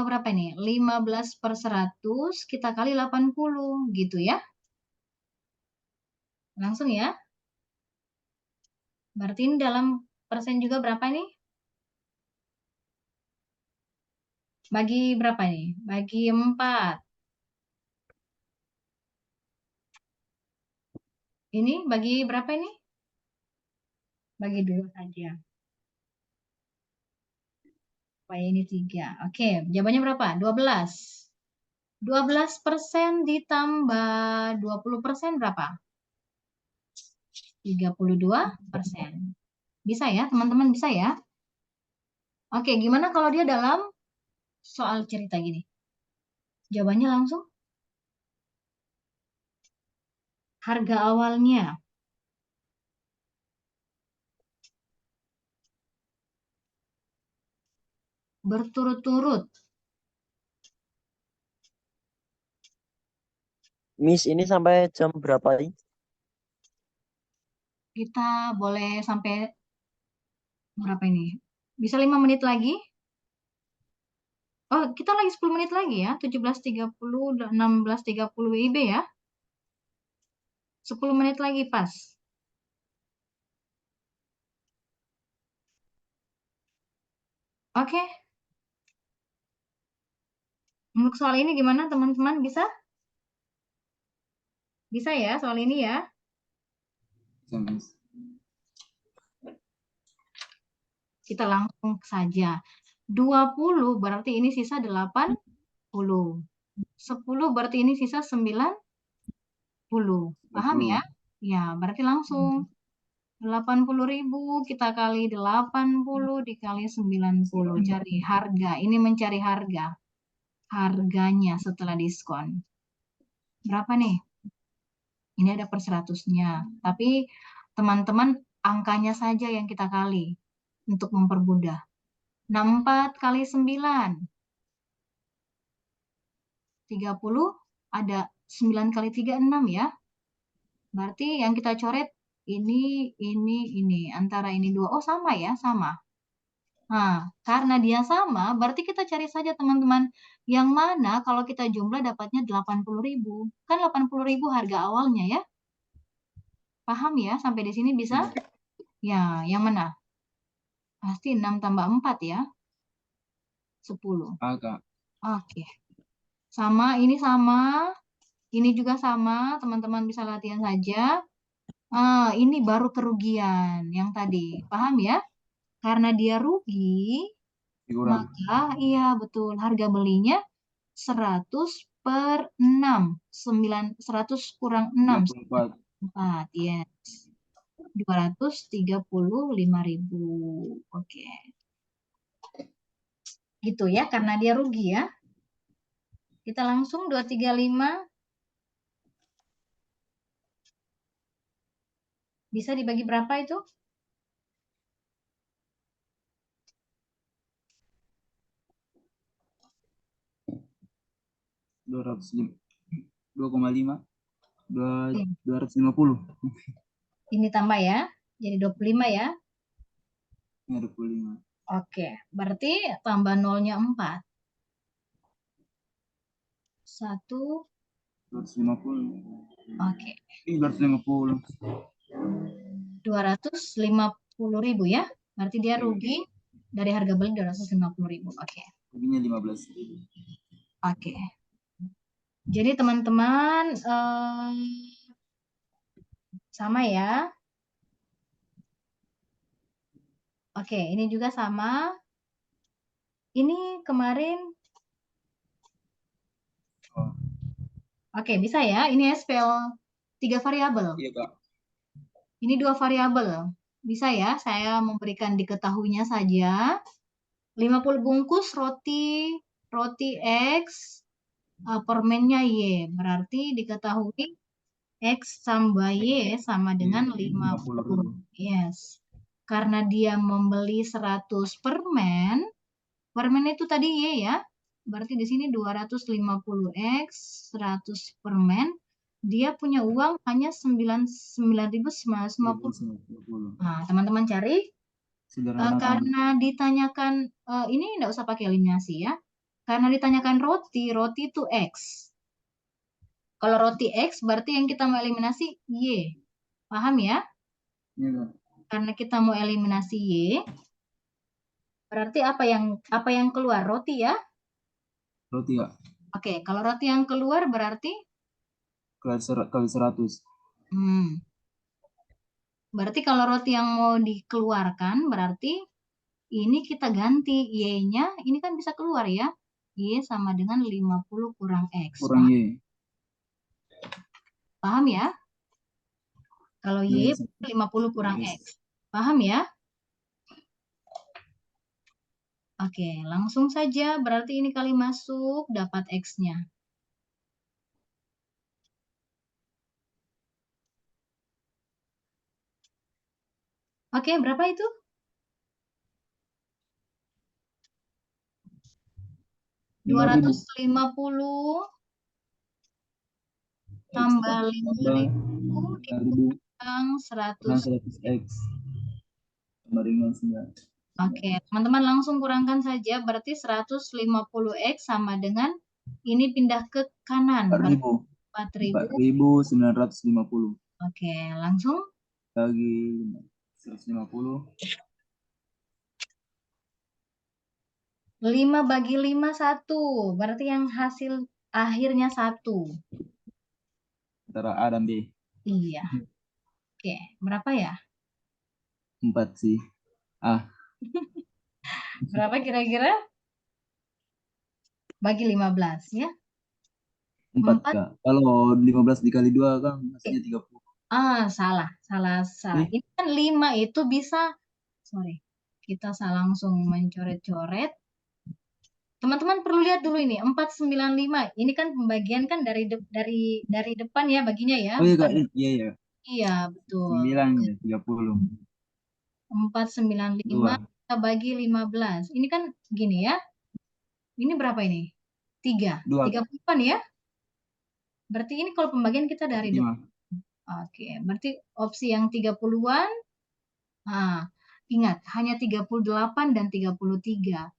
berapa ini? 15 per 100 kita kali 80 gitu ya. Langsung ya. Berarti ini dalam persen juga berapa nih? Bagi berapa nih? Bagi 4. Ini bagi berapa ini? Bagi 2 saja. Supaya ini 3. Oke, jawabannya berapa? 12. 12% ditambah 20% berapa? 32%. Bisa ya, teman-teman, bisa ya? Oke, gimana kalau dia dalam soal cerita gini? Jawabannya langsung. Harga awalnya. Berturut-turut. Miss, ini sampai jam berapa ini? Kita boleh sampai berapa ini? Bisa 5 menit lagi? Oh, kita lagi 10 menit lagi ya. 17.30, 16.30 WIB ya. 10 menit lagi pas. Oke. Untuk soal ini gimana teman-teman? Bisa? Bisa ya soal ini ya? Bisa, Miss. Kita langsung saja. 20 berarti ini sisa 80. 10 berarti ini sisa 90. Paham ya? Ya, berarti langsung 80.000 kita kali 80 dikali 90. Cari harga. Ini mencari harga. Harganya setelah diskon. Berapa nih? Ini ada per 100-nya. Tapi teman-teman angkanya saja yang kita kali untuk mempermudah. 64 kali 9. 30 ada 9 kali 3, 6 ya. Berarti yang kita coret ini. Antara ini 2. Oh sama ya, sama. Nah, karena dia sama, berarti kita cari saja teman-teman. Yang mana kalau kita jumlah dapatnya 80.000. Kan 80.000 harga awalnya ya. Paham ya? Sampai di sini bisa? Ya, yang mana? Pasti 6 tambah 4 ya. 10. Kak. Oke. Sama, ini sama. Ini juga sama. Teman-teman bisa latihan saja. Ini baru kerugian yang tadi. Paham ya? Karena dia rugi, Kurang. maka iya betul. Harga belinya 100 per 6. 100 kurang 6. 94. 4, yes. 235.000. Oke. Gitu ya, karena dia rugi ya. Kita langsung 235 bisa dibagi berapa itu? 2,5 Oke. 250. Ini tambah ya, jadi 25 ya. Ini 25. Oke, berarti tambah nolnya 4. 1, 250. oke. Ini 250. 250.000 ya. Berarti dia rugi dari harga beli 250.000. Oke. Ruginya 15. Oke. Jadi teman-teman sama ya. Oke, ini juga sama. Ini kemarin. Oh. Oke, bisa ya. Ini SPL 3 variabel. Iya, Kak. Ini 2 variabel. Bisa ya, saya memberikan diketahuinya saja. 50 bungkus roti X, permennya Y. Berarti diketahui X tambah Y sama dengan 50. Yes. Karena dia membeli 100 permen itu tadi Y ya. Berarti di sini 250X, 100 permen. Dia punya uang hanya 9.950. Nah, teman-teman cari. Karena ditanyakan, ini enggak usah pakai eliminasi ya. Karena ditanyakan roti itu X. Kalau roti X berarti yang kita mau eliminasi Y. Paham ya? Iya, Kak. Karena kita mau eliminasi Y, berarti apa yang keluar? Roti ya? Roti, Kak. Oke, kalau roti yang keluar berarti Kali 100. Berarti kalau roti yang mau dikeluarkan berarti ini kita ganti Y-nya, ini kan bisa keluar ya. Y sama dengan 50 kurang X. Kurang Y. Paham ya? Kalau Y Yes. 50 kurang Yes. X. Paham ya? Oke, langsung saja. Berarti ini kali masuk, dapat X-nya. Oke, berapa itu? 250 tambah 5.000 dikurang 100. X. Tambah ringan 9. Oke, teman-teman langsung kurangkan saja. Berarti 150X sama dengan ini pindah ke kanan. 4.950. Oke, langsung. Bagi 150. 5 bagi 5, 1. Berarti yang hasil akhirnya 1. Antara A dan B. Iya. Oke, berapa ya? 4 sih. A. Berapa kira-kira? Bagi 15 ya. 4, Kak. Kalau 15 dikali 2 kan hasilnya 30. Salah. Ini kan 5 itu bisa, sorry, kita langsung mencoret-coret. Teman-teman perlu lihat dulu ini 495. Ini kan pembagian kan dari depan ya baginya ya. Oh iya, Kak. Iya ya. Iya, betul. 9 ya 30. 495 kita bagi 15. Ini kan gini ya. Ini berapa ini? 3. 30-an ya. Berarti ini kalau pembagian kita dari depan. Oke, berarti opsi yang 30-an. Ingat, hanya 38 dan 33. 8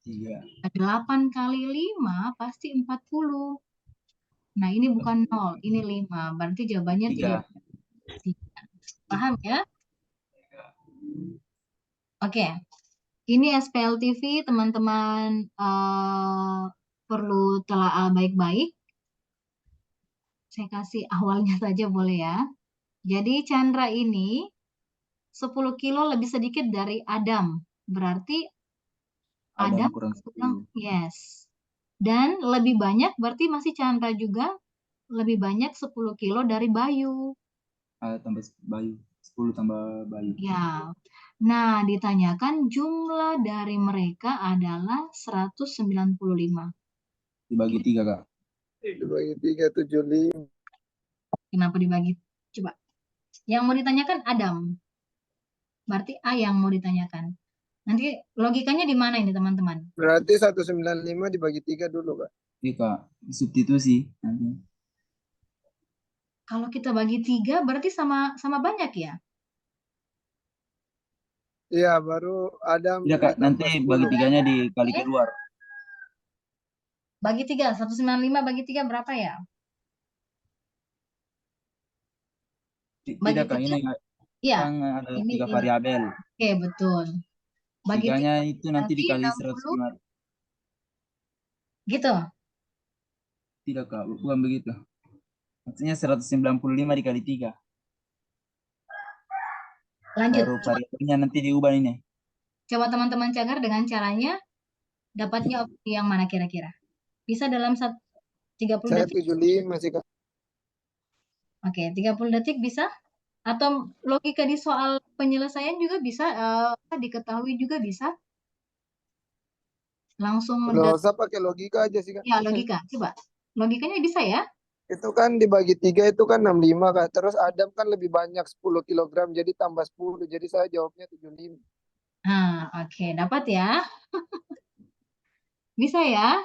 kali 5 pasti 40. Nah, ini bukan 0, ini 5. Berarti jawabannya 3. Paham ya? Oke. Ini SPL TV, teman-teman perlu telaah baik-baik. Saya kasih awalnya saja boleh ya. Jadi Chandra ini 10 kilo lebih sedikit dari Adam. Berarti Adam kurang, yes. Dan lebih banyak berarti masih Chandra juga lebih banyak 10 kilo dari Bayu. Tambah Bayu 10 tambah bayi. Ya. Nah, ditanyakan jumlah dari mereka adalah 195. Dibagi 3, Kak. Dibagi 3, 75. Kenapa dibagi? Coba. Yang mau ditanyakan Adam. Berarti A yang mau ditanyakan. Nanti logikanya di mana ini, teman-teman? Berarti 195 dibagi 3 dulu, Kak. Iya, Kak. Substitusi nanti. Kalau kita bagi 3 berarti sama banyak ya? Iya, baru Adam Tidak, Kak. Nanti ditambah bagi 10. 3-nya dikali Eh? keluar. Bagi 3, 195 bagi 3 berapa ya? Bagi Tidak, Kak. 3? Ini Iya. kan ada Ini 3 variabel. Oke, betul. Bagi 3 3-nya itu nanti berarti dikali 60 105. gitu. Tidak, Kak. Bukan begitu. Maksudnya 195 dikali 3. Lanjut. Baru variabelnya nanti diubah ini. Coba teman-teman cagar dengan caranya dapatnya opsi yang mana kira-kira? Bisa dalam 30 Saya detik? 75 sih, Kak. Oke, 30 detik bisa? Atau logika di soal penyelesaian juga bisa, diketahui juga bisa? Langsung Nggak usah pakai logika aja sih, Kak. ya logika. Coba. Logikanya bisa ya? Itu kan dibagi 3 itu kan 65, Kak. Terus Adam kan lebih banyak 10 kilogram, jadi tambah 10. Jadi saya jawabnya 75. Nah, oke. Dapat ya? Bisa ya?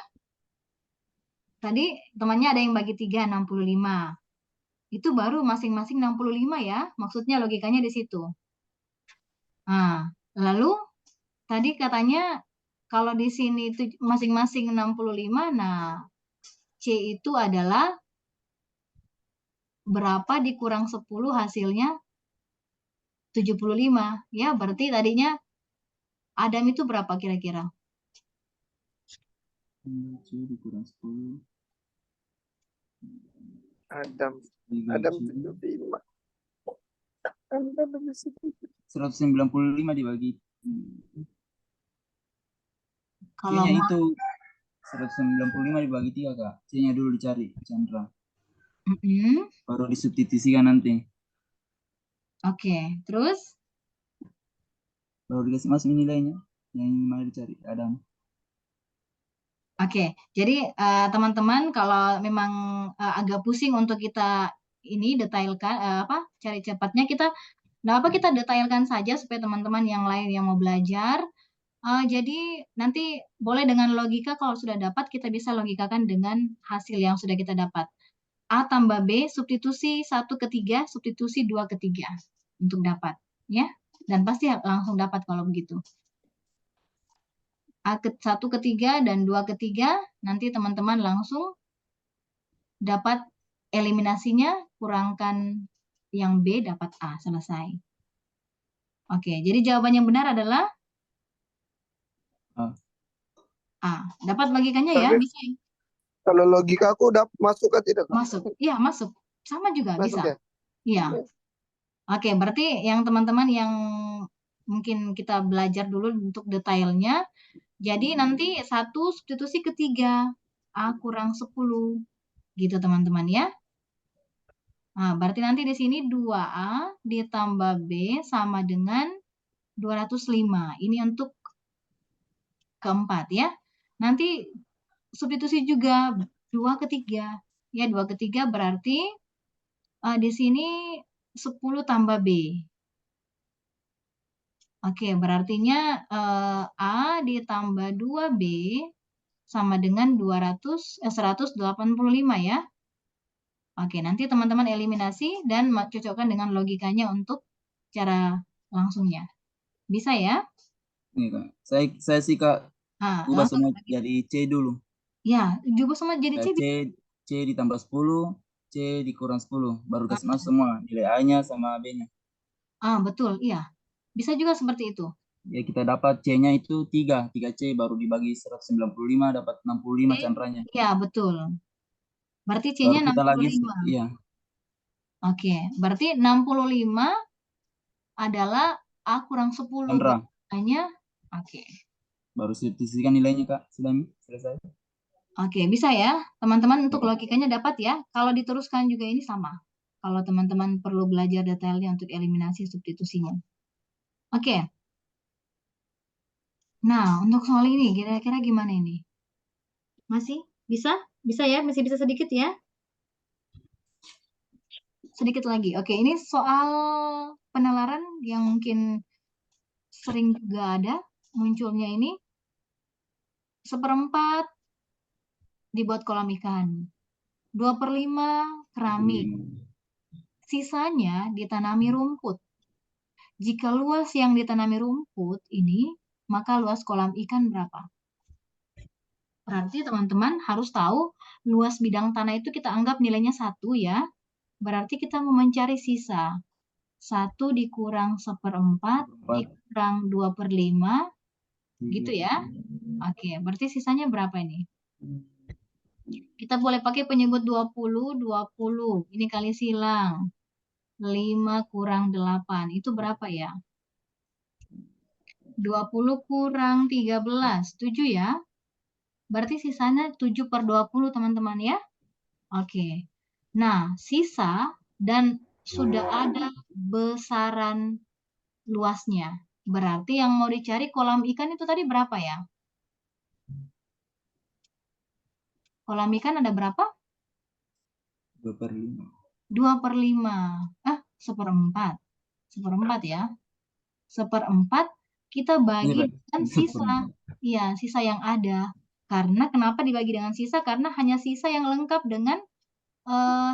Tadi temannya ada yang bagi 3, 65. Itu baru masing-masing 65 ya. Maksudnya logikanya di situ. Nah, lalu tadi katanya kalau di sini itu masing-masing 65, nah C itu adalah berapa dikurang 10 hasilnya 75. Ya, berarti tadinya Adam itu berapa kira-kira? C dikurang 10. Adam Digaji 75. Anda lebih sedikit. 195 dibagi. Kalau C-nya itu 195 dibagi 3, Kak. C-nya dulu dicari, Chandra. Baru disubstitusikan nanti. Oke, terus Baru dikasih masuk nilainya. Yang mana dicari, Adam. oke. Jadi teman-teman kalau memang agak pusing untuk kita ini detailkan cari cepatnya kita detailkan saja supaya teman-teman yang lain yang mau belajar. Jadi nanti boleh dengan logika kalau sudah dapat kita bisa logikakan dengan hasil yang sudah kita dapat. A tambah B, substitusi 1 ke 3, substitusi 2 ke 3 untuk dapat. Ya, dan pasti langsung dapat kalau begitu. A ke 1 ke 3 dan 2 ke 3, nanti teman-teman langsung dapat eliminasinya, kurangkan yang B, dapat A, selesai. Oke, jadi jawaban yang benar adalah A. Dapat logikanya ya? Tapi Bisa ya? kalau logika aku udah masuk kan tidak, Kak? Masuk. Iya, masuk. Sama juga Masuk bisa. ya? Iya. Oke, berarti yang teman-teman yang mungkin kita belajar dulu untuk detailnya. Jadi nanti 1 substitusi ke 3. A kurang 10. Gitu teman-teman ya. Nah, berarti nanti di sini 2A ditambah B sama dengan 205. Ini untuk keempat ya. Nanti substitusi juga 2 ke 3. Ya, 2 ke 3 berarti di sini 10 tambah B. Oke, berartinya A ditambah 2B sama dengan 185 ya. Oke, nanti teman-teman eliminasi dan cocokkan dengan logikanya untuk cara langsungnya. Bisa ya? Nih, Kak. Saya sih, Kak, ubah Langsung semua jadi C dulu. ya, juga semua jadi Ya, C. C ditambah 10, C dikurang 10. Baru kasih masuk semua. Nilai A-nya sama B-nya. Betul, iya. Bisa juga seperti itu. Ya, kita dapat C-nya itu 3. 3C baru dibagi 195 dapat 65 candranya. Iya, betul. Berarti Baru C-nya kita lagi 65. iya. Oke, berarti 65 adalah A kurang 10. Chandra. Hanya, oke. Baru substitusikan nilainya, Kak. Sudah selesai. Oke, bisa ya. Teman-teman untuk logikanya dapat ya. Kalau diteruskan juga ini sama. kalau teman-teman perlu belajar detailnya untuk eliminasi substitusinya. Oke. Nah, untuk soal ini kira-kira gimana ini? Masih bisa? Bisa ya? Masih bisa sedikit ya? Sedikit lagi. Oke, ini soal penalaran yang mungkin sering juga ada munculnya ini. 1/4 dibuat kolam ikan. 2/5 keramik. Sisanya ditanami rumput. Jika luas yang ditanami rumput ini, maka luas kolam ikan berapa? Berarti teman-teman harus tahu luas bidang tanah itu kita anggap nilainya 1 ya. Berarti kita mau mencari sisa. 1 dikurang 1/4 dikurang 2/5 gitu ya. Oke, berarti sisanya berapa ini? Kita boleh pakai penyebut 20, 20. Ini kali silang. 5 kurang 8. Itu berapa ya? 20 kurang 13. 7 ya? Berarti sisanya 7/20 teman-teman ya? Oke. Nah, sisa dan sudah ada besaran luasnya. Berarti yang mau dicari kolam ikan itu tadi berapa ya? Kolam ikan ada berapa? 2/5. 2/5. 1/4. 1/4 ya. 1/4 kita bagi Iya, dengan sisa. Iya, sisa yang ada. Karena kenapa dibagi dengan sisa? Karena hanya sisa yang lengkap dengan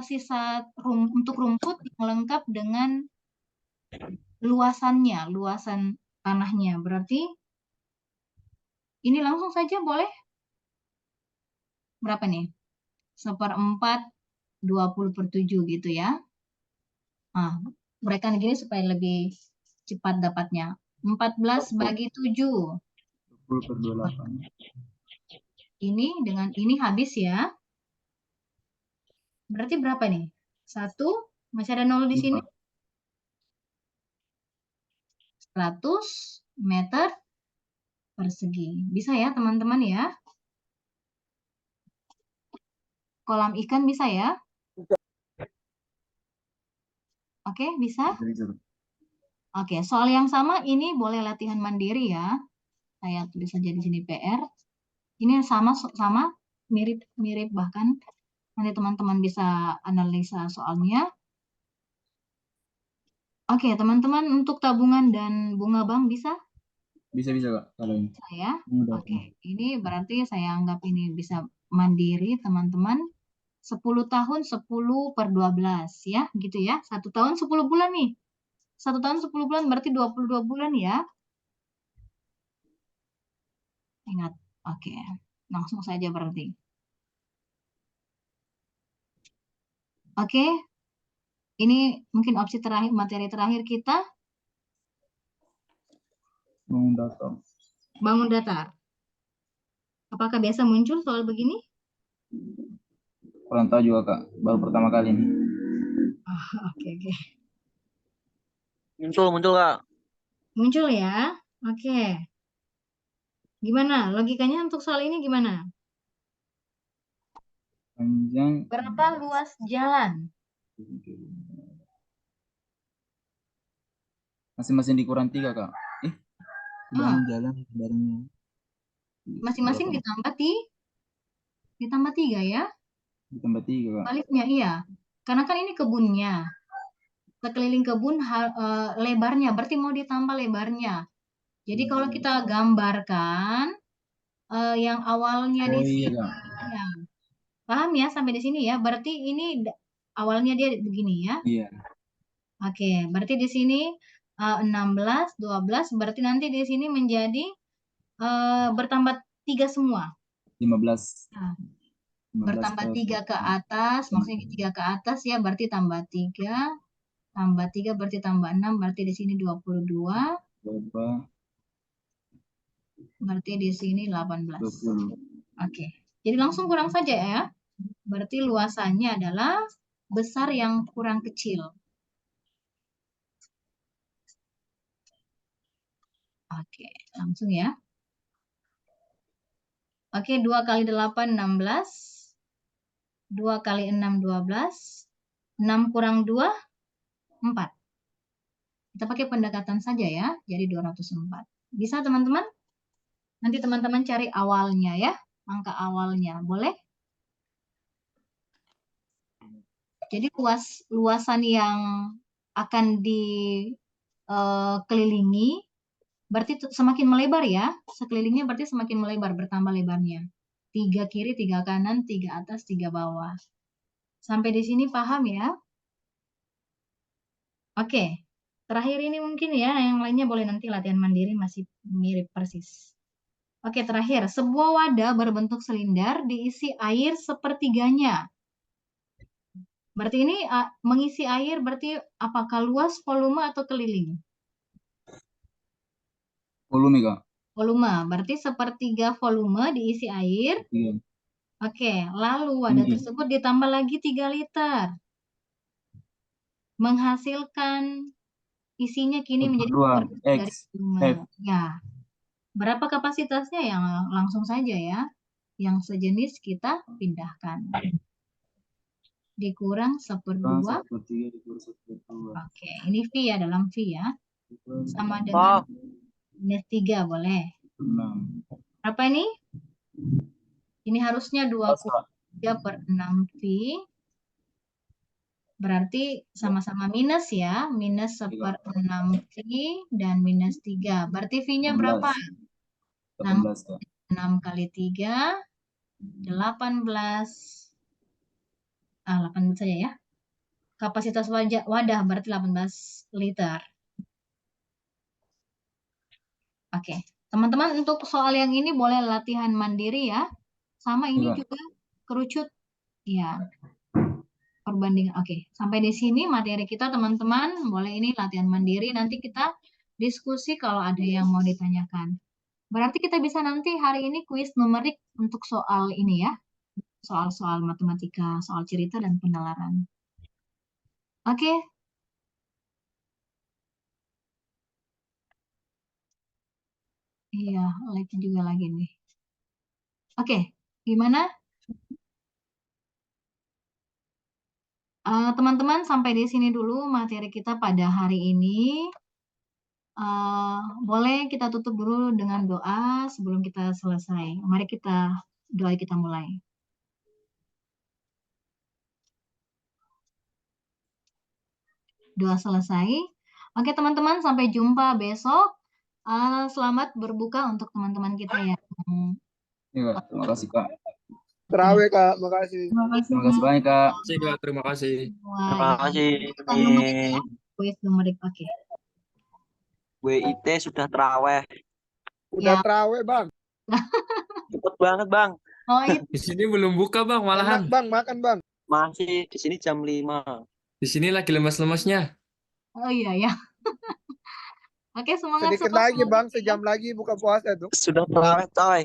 sisa untuk rumput yang lengkap dengan luasannya, luasan tanahnya. Berarti ini langsung saja boleh? Berapa nih? 1/4 20/7 gitu ya. Nah, berikan gini supaya lebih cepat dapatnya. 14 bagi 7. 20/28. Ini dengan ini habis ya. Berarti berapa nih? 1, masih ada 0 di sini. 100 meter persegi. Bisa ya teman-teman ya? Kolam ikan bisa ya? Oke, bisa? Oke, soal yang sama ini boleh latihan mandiri ya. Saya tulis saja di sini PR. Ini sama mirip bahkan nanti teman-teman bisa analisa soalnya. Oke, teman-teman untuk tabungan dan bunga bank bisa? Bisa Kak kalau ini. Saya. Oke, ini berarti saya anggap ini bisa mandiri teman-teman. 10 tahun 10/12 ya, gitu ya. 1 tahun 10 bulan nih. 1 tahun 10 bulan berarti 22 bulan ya. Ingat. Oke. Langsung saja berarti. Oke. Ini mungkin opsi terakhir, materi terakhir kita. Bangun datar. Bangun datar. Apakah biasa muncul soal begini? Kurang tahu juga Kak, baru pertama kali ini. Oke. Muncul Kak. Muncul ya. Oke. Gimana? Logikanya untuk soal ini gimana? Panjang. Berapa luas jalan? Masing-masing dikurang 3 Kak. Jalan barengnya. Masing-masing ditambah 3 ya. Ditambah 3 Kak. Baliknya iya. Karena kan ini kebunnya. Sekeliling kebun lebarnya, berarti mau ditambah lebarnya. Jadi kalau kita gambarkan yang awalnya di sini, ya, paham ya sampai di sini ya? Berarti ini awalnya dia begini ya? Iya. Oke, berarti di sini 16, 12, berarti nanti di sini menjadi bertambah 3 semua. 15. Nah, bertambah 3 ke atas, maksudnya 3 ke atas ya, berarti tambah 3. Tambah 3 berarti tambah 6, berarti di sini 22. Berarti di sini 18. 20. Oke. Jadi langsung kurang saja ya. Berarti luasannya adalah besar yang kurang kecil. Oke, langsung ya. Oke, 2 kali 8, 16. 2 kali 6, 12. 6 kurang 2, 4. Kita pakai pendekatan saja ya, jadi 204. Bisa teman-teman? Nanti teman-teman cari awalnya ya, angka awalnya. Boleh? Jadi luasan yang akan dikelilingi berarti semakin melebar ya. Sekelilingnya berarti semakin melebar, bertambah lebarnya. 3 kiri, 3 kanan, 3 atas, 3 bawah. Sampai di sini paham ya? Oke. Terakhir ini mungkin ya, yang lainnya boleh nanti latihan mandiri, masih mirip persis. Oke, terakhir. Sebuah wadah berbentuk selindar diisi air sepertiganya. Berarti ini mengisi air berarti apakah luas, volume, atau keliling? Volume Kak. Volume. Berarti sepertiga volume diisi air. Iya. Oke, lalu wadah Tinggi. tersebut ditambah lagi 3 liter. Menghasilkan isinya kini menjadi Dua dari X volume. F. Ya. Berapa kapasitasnya? Yang langsung saja ya. Yang sejenis kita pindahkan. Dikurang 1/2. Oke, ini V ya, dalam V ya. Sama dengan minus 3 boleh. 6. Berapa ini? Ini harusnya 23/6 V. Berarti sama-sama minus ya. Minus 1/6 V dan minus 3. Berarti V-nya berapa? 18 Kak. 6 kali 3, 18. 18 saja ya. Kapasitas wadah berarti 18 liter. Oke. Teman-teman untuk soal yang ini boleh latihan mandiri ya. Sama ini Iya. juga kerucut. Ya. Perbandingan. Oke. Sampai di sini materi kita teman-teman. Boleh ini latihan mandiri. Nanti kita diskusi kalau ada yang mau ditanyakan. Berarti kita bisa nanti hari ini kuis numerik untuk soal ini ya. Soal-soal matematika, soal cerita dan penalaran. Oke. Iya, like juga lagi nih. Oke, gimana? Teman-teman, sampai di sini dulu materi kita pada hari ini. Boleh kita tutup dulu dengan doa sebelum kita selesai. Mari doa kita mulai. Doa selesai. Oke teman-teman, sampai jumpa besok. Selamat berbuka untuk teman-teman kita yang Iya, terima kasih Kak. Terawih Kak, makasih. Terima kasih banyak Kak. Terima kasih. Terima kasih. Kita numerik ya. Kuis numerik, oke. WIT sudah terawih. Udah Ya. terawih Bang. Cepet banget, Bang. Oh itu. Di sini belum buka, Bang, Enak malahan. Bang, makan Bang. Masih di sini jam 5. Di sini lagi lemas-lemasnya. Oh iya ya. Oke, semangat Sedikit semua lagi Bang, ya. sejam lagi buka puasa tuh. Sudah terawih, coy.